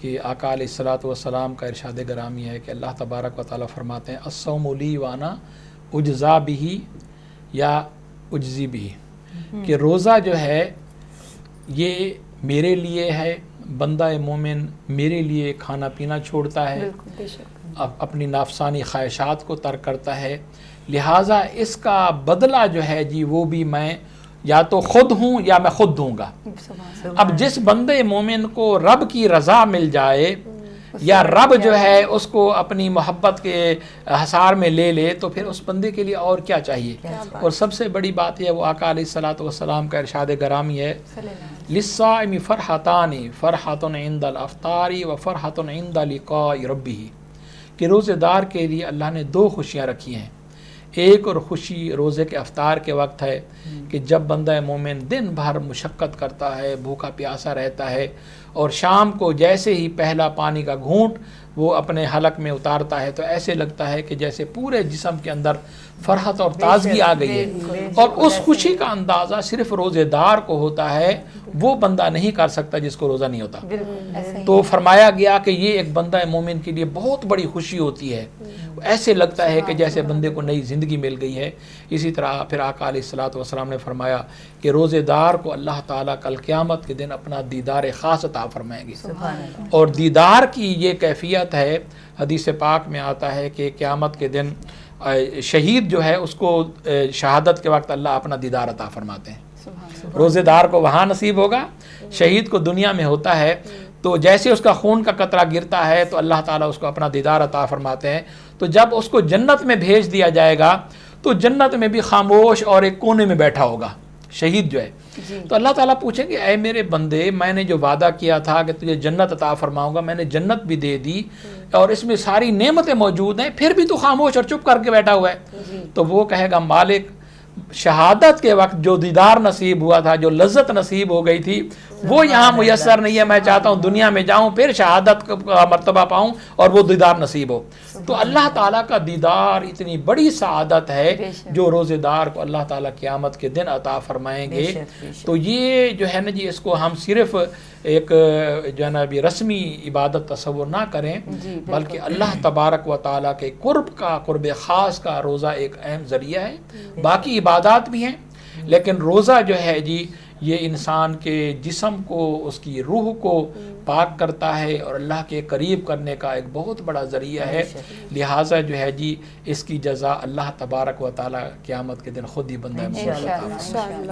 کہ آقا علیہ الصلوۃ والسلام کا ارشاد گرامی ہے کہ اللہ تبارک و تعالیٰ فرماتے ہیں الصوم لی وانا اجزا بھی یا اجزی بھی، کہ روزہ جو ہے یہ میرے لیے ہے، بندہ مومن میرے لیے کھانا پینا چھوڑتا ہے، اپنی نافسانی خواہشات کو ترک کرتا ہے، لہٰذا اس کا بدلہ جو ہے جی وہ بھی میں یا تو خود ہوں یا میں خود دوں گا۔ اب جس بندے مومن کو رب کی رضا مل جائے یا رب جو ہے اس کو اپنی محبت کے حصار میں لے لے تو پھر اس بندے کے لیے اور کیا چاہیے۔ اور سب سے بڑی بات یہ وہ آقا علیہ الصلوۃ والسلام کا ارشاد گرامی ہے للصائم فرحتان فرحۃ عند الافطار و فرحۃ عند لقاء ربہ، کہ روزے دار کے لیے اللہ نے دو خوشیاں رکھی ہیں۔ ایک اور خوشی روزے کے افطار کے وقت ہے کہ جب بندہ مومن دن بھر مشقت کرتا ہے، بھوکا پیاسا رہتا ہے، اور شام کو جیسے ہی پہلا پانی کا گھونٹ وہ اپنے حلق میں اتارتا ہے تو ایسے لگتا ہے کہ جیسے پورے جسم کے اندر فرحت اور تازگی آ گئی ہے، اور اس خوشی کا اندازہ صرف روزے دار کو ہوتا ہے، وہ بندہ نہیں کر سکتا جس کو روزہ نہیں ہوتا۔ تو فرمایا گیا کہ یہ ایک بندہ مومن کے لیے بہت بڑی خوشی ہوتی ہے، ایسے لگتا ہے کہ جیسے بندے کو نئی زندگی مل گئی ہے۔ اسی طرح پھر آقا علیہ الصلوۃ والسلام نے فرمایا کہ روزے دار کو اللہ تعالیٰ کل قیامت کے دن اپنا دیدار خاص عطا فرمائیں گے، اور دیدار کی یہ کیفیت ہے، حدیث پاک میں آتا ہے کہ قیامت کے دن شہید جو ہے اس کو شہادت کے وقت اللہ اپنا دیدار عطا فرماتے ہیں۔ روزے دار کو وہاں نصیب ہوگا، شہید کو دنیا میں ہوتا ہے، تو جیسے اس کا خون کا قطرہ گرتا ہے تو اللہ تعالیٰ اس کو اپنا دیدار عطا فرماتے ہیں۔ تو جب اس کو جنت میں بھیج دیا جائے گا تو جنت میں بھی خاموش اور ایک کونے میں بیٹھا ہوگا شہید جو ہے، تو اللہ تعالیٰ پوچھیں گے اے میرے بندے، میں نے جو وعدہ کیا تھا کہ تجھے جنت عطا فرماؤں گا، میں نے جنت بھی دے دی اور اس میں ساری نعمتیں موجود ہیں، پھر بھی تو خاموش اور چپ کر کے بیٹھا ہوا ہے۔ تو وہ کہے گا مالک، شہادت کے وقت جو دیدار نصیب ہوا تھا، جو لذت نصیب ہو گئی تھی، وہ یہاں میسر نہیں ہے، میں چاہتا ہوں دنیا میں جاؤں پھر شہادت کا مرتبہ پاؤں اور وہ دیدار نصیب ہو۔ تو اللہ تعالیٰ کا دیدار اتنی بڑی سعادت ہے جو روزے دار کو اللہ تعالیٰ قیامت کے دن عطا فرمائیں گے۔ تو یہ جو ہے نا جی، اس کو ہم صرف ایک جو ہے نا ابھی رسمی عبادت تصور نہ کریں، بلکہ اللہ تبارک و تعالیٰ کے قرب خاص کا روزہ ایک اہم ذریعہ ہے۔ باقی عبادات بھی ہیں، لیکن روزہ جو ہے جی یہ انسان کے جسم کو، اس کی روح کو پاک کرتا ہے اور اللہ کے قریب کرنے کا ایک بہت بڑا ذریعہ ہے۔ لہٰذا جو ہے جی اس کی جزا اللہ تبارک و تعالیٰ قیامت کے دن خود ہی بندہ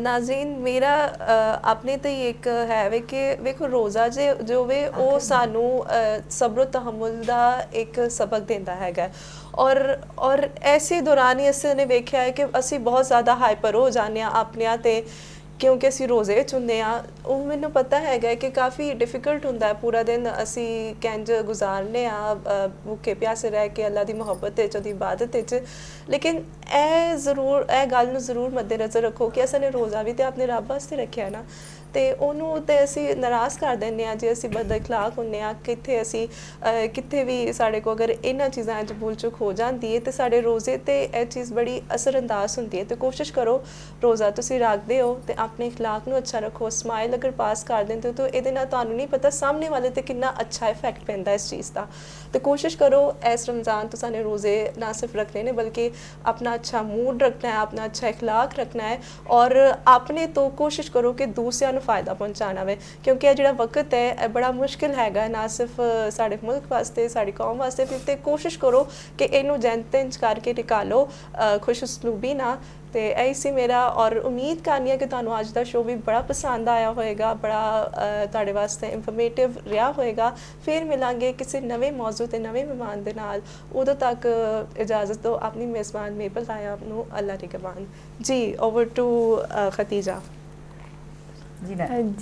ਨਾਜ਼ਰੀਨ ਮੇਰਾ ਆਪਣੇ ਤੇ ਇੱਕ ਹੈ ਵੇ ਕਿ ਵੇਖੋ ਰੋਜ਼ਾ ਜੋ ਵੇ ਉਹ ਸਾਨੂੰ ਸਬਰ ਤਹਮੁਲ ਦਾ ਇੱਕ ਸਬਕ ਦਿੰਦਾ ਹੈਗਾ ਔਰ ਐਸੇ ਦੌਰਾਨ ਹੀ ਅਸੀਂ ਨੇ ਵੇਖਿਆ ਹੈ ਕਿ ਅਸੀਂ ਬਹੁਤ ਜ਼ਿਆਦਾ ਹਾਈਪਰ ਹੋ ਜਾਂਦੇ ਹਾਂ ਆਪਣਿਆਂ ਤੇ ਕਿਉਂਕਿ ਅਸੀਂ ਰੋਜ਼ੇ ਵਿੱਚ ਹੁੰਦੇ ਹਾਂ। ਉਹ ਮੈਨੂੰ ਪਤਾ ਹੈਗਾ ਕਿ ਕਾਫੀ ਡਿਫਿਕਲਟ ਹੁੰਦਾ ਹੈ ਪੂਰਾ ਦਿਨ ਅਸੀਂ ਕਿੰਜ ਗੁਜ਼ਾਰਨੇ ਆ ਭੁੱਖੇ ਪਿਆਸੇ ਰਹਿ ਕੇ ਅੱਲਾ ਦੀ ਮੁਹੱਬਤ ਵਿੱਚ ਉਹਦੀ ਇਬਾਦਤ ਵਿੱਚ। ਲੇਕਿਨ ਇਹ ਗੱਲ ਨੂੰ ਜ਼ਰੂਰ ਮੱਦੇਨਜ਼ਰ ਰੱਖੋ ਕਿ ਅਸੀਂ ਨੇ ਰੋਜ਼ਾ ਵੀ ਤੇ ਆਪਣੇ ਰੱਬ ਵਾਸਤੇ ਰੱਖਿਆ ਨਾ, ਤੇ ਉਹਨੂੰ ਤੇ ਅਸੀਂ ਨਾਰਾਜ਼ ਕਰ ਦਿੰਦੇ ਹਾਂ ਜੇ ਅਸੀਂ ਬਦ ਅਖਲਾਕ ਹੁੰਦੇ ਹਾਂ। ਕਿੱਥੇ ਵੀ ਸਾਡੇ ਕੋ ਅਗਰ ਇਹਨਾਂ ਚੀਜ਼ਾਂ 'ਚ ਭੁੱਲ ਚੁੱਕ ਹੋ ਜਾਂਦੀ ਹੈ ਤੇ ਸਾਡੇ ਰੋਜ਼ੇ ਤੇ ਇਹ ਚੀਜ਼ ਬੜੀ ਅਸਰਅੰਦਾਜ਼ ਹੁੰਦੀ ਹੈ। ਤੇ ਕੋਸ਼ਿਸ਼ ਕਰੋ ਰੋਜ਼ਾ ਤੁਸੀਂ ਰੱਖਦੇ ਹੋ ਤੇ ਆਪਣੇ ਅਖਲਾਕ ਨੂੰ ਅੱਛਾ ਰੱਖੋ। ਸਮਾਈਲ ਅਗਰ ਪਾਸ ਕਰ ਦਿੰਦੇ ਹੋ ਤਾਂ ਇਹਦੇ ਨਾਲ ਤੁਹਾਨੂੰ ਨਹੀਂ ਪਤਾ ਸਾਹਮਣੇ ਵਾਲੇ ਤੇ ਕਿੰਨਾ ਅੱਛਾ ਇਫੈਕਟ ਪੈਂਦਾ ਇਸ ਚੀਜ਼ ਦਾ। ਤੇ ਕੋਸ਼ਿਸ਼ ਕਰੋ ਇਸ ਰਮਜ਼ਾਨ ਤੋਂ ਸਾਨੂੰ ਰੋਜ਼ੇ ਨਾ ਸਿਰਫ ਰੱਖਣੇ ਨੇ ਬਲਕਿ ਆਪਣਾ ਅੱਛਾ ਮੂਡ ਰੱਖਣਾ ਹੈ, ਆਪਣਾ ਅੱਛਾ ਅਖਲਾਕ ਰੱਖਣਾ ਹੈ ਔਰ ਆਪਣੇ ਤੋਂ ਕੋਸ਼ਿਸ਼ ਕਰੋ ਕਿ ਦੂਸਰਿਆਂ ਨੂੰ ਫਾਇਦਾ ਪਹੁੰਚਾਉਣਾ ਵੇ, ਕਿਉਂਕਿ ਇਹ ਜਿਹੜਾ ਵਕਤ ਹੈ ਇਹ ਬੜਾ ਮੁਸ਼ਕਿਲ ਹੈਗਾ ਨਾ ਸਿਰਫ ਸਾਡੇ ਮੁਲਕ ਵਾਸਤੇ ਸਾਡੀ ਕੌਮ ਵਾਸਤੇ ਵੀ। ਤੇ ਕੋਸ਼ਿਸ਼ ਕਰੋ ਕਿ ਇਹਨੂੰ ਜੈਂਤਿੰਜ ਕਰਕੇ ਨਿਕਾਲੋ ਖੁਸ਼ ਉਸਲੂਬੀ ਨਾ। ਤੇ ਇਹੀ ਸੀ ਮੇਰਾ ਔਰ ਉਮੀਦ ਕਰਨੀ ਹੈ ਕਿ ਤੁਹਾਨੂੰ ਅੱਜ ਦਾ ਸ਼ੋਅ ਵੀ ਬੜਾ ਪਸੰਦ ਆਇਆ ਹੋਏਗਾ, ਬੜਾ ਤੁਹਾਡੇ ਵਾਸਤੇ ਇਨਫੋਰਮੇਟਿਵ ਰਿਹਾ ਹੋਏਗਾ। ਫਿਰ ਮਿਲਾਂਗੇ ਕਿਸੇ ਨਵੇਂ ਮੌਜੂ ਤੇ ਨਵੇਂ ਮਹਿਮਾਨ ਦੇ ਨਾਲ। ਉਦੋਂ ਤੱਕ ਇਜਾਜ਼ਤ ਦਿਓ ਆਪਣੀ ਮੇਜ਼ਬਾਨ ਮੇਬਲ ਆਇਆ ਨੂੰ ਅੱਲਾ ਨਿਗਹਬਾਨ। ਜੀ ਓਵਰ ਟੂ ਖਤੀਜਾ।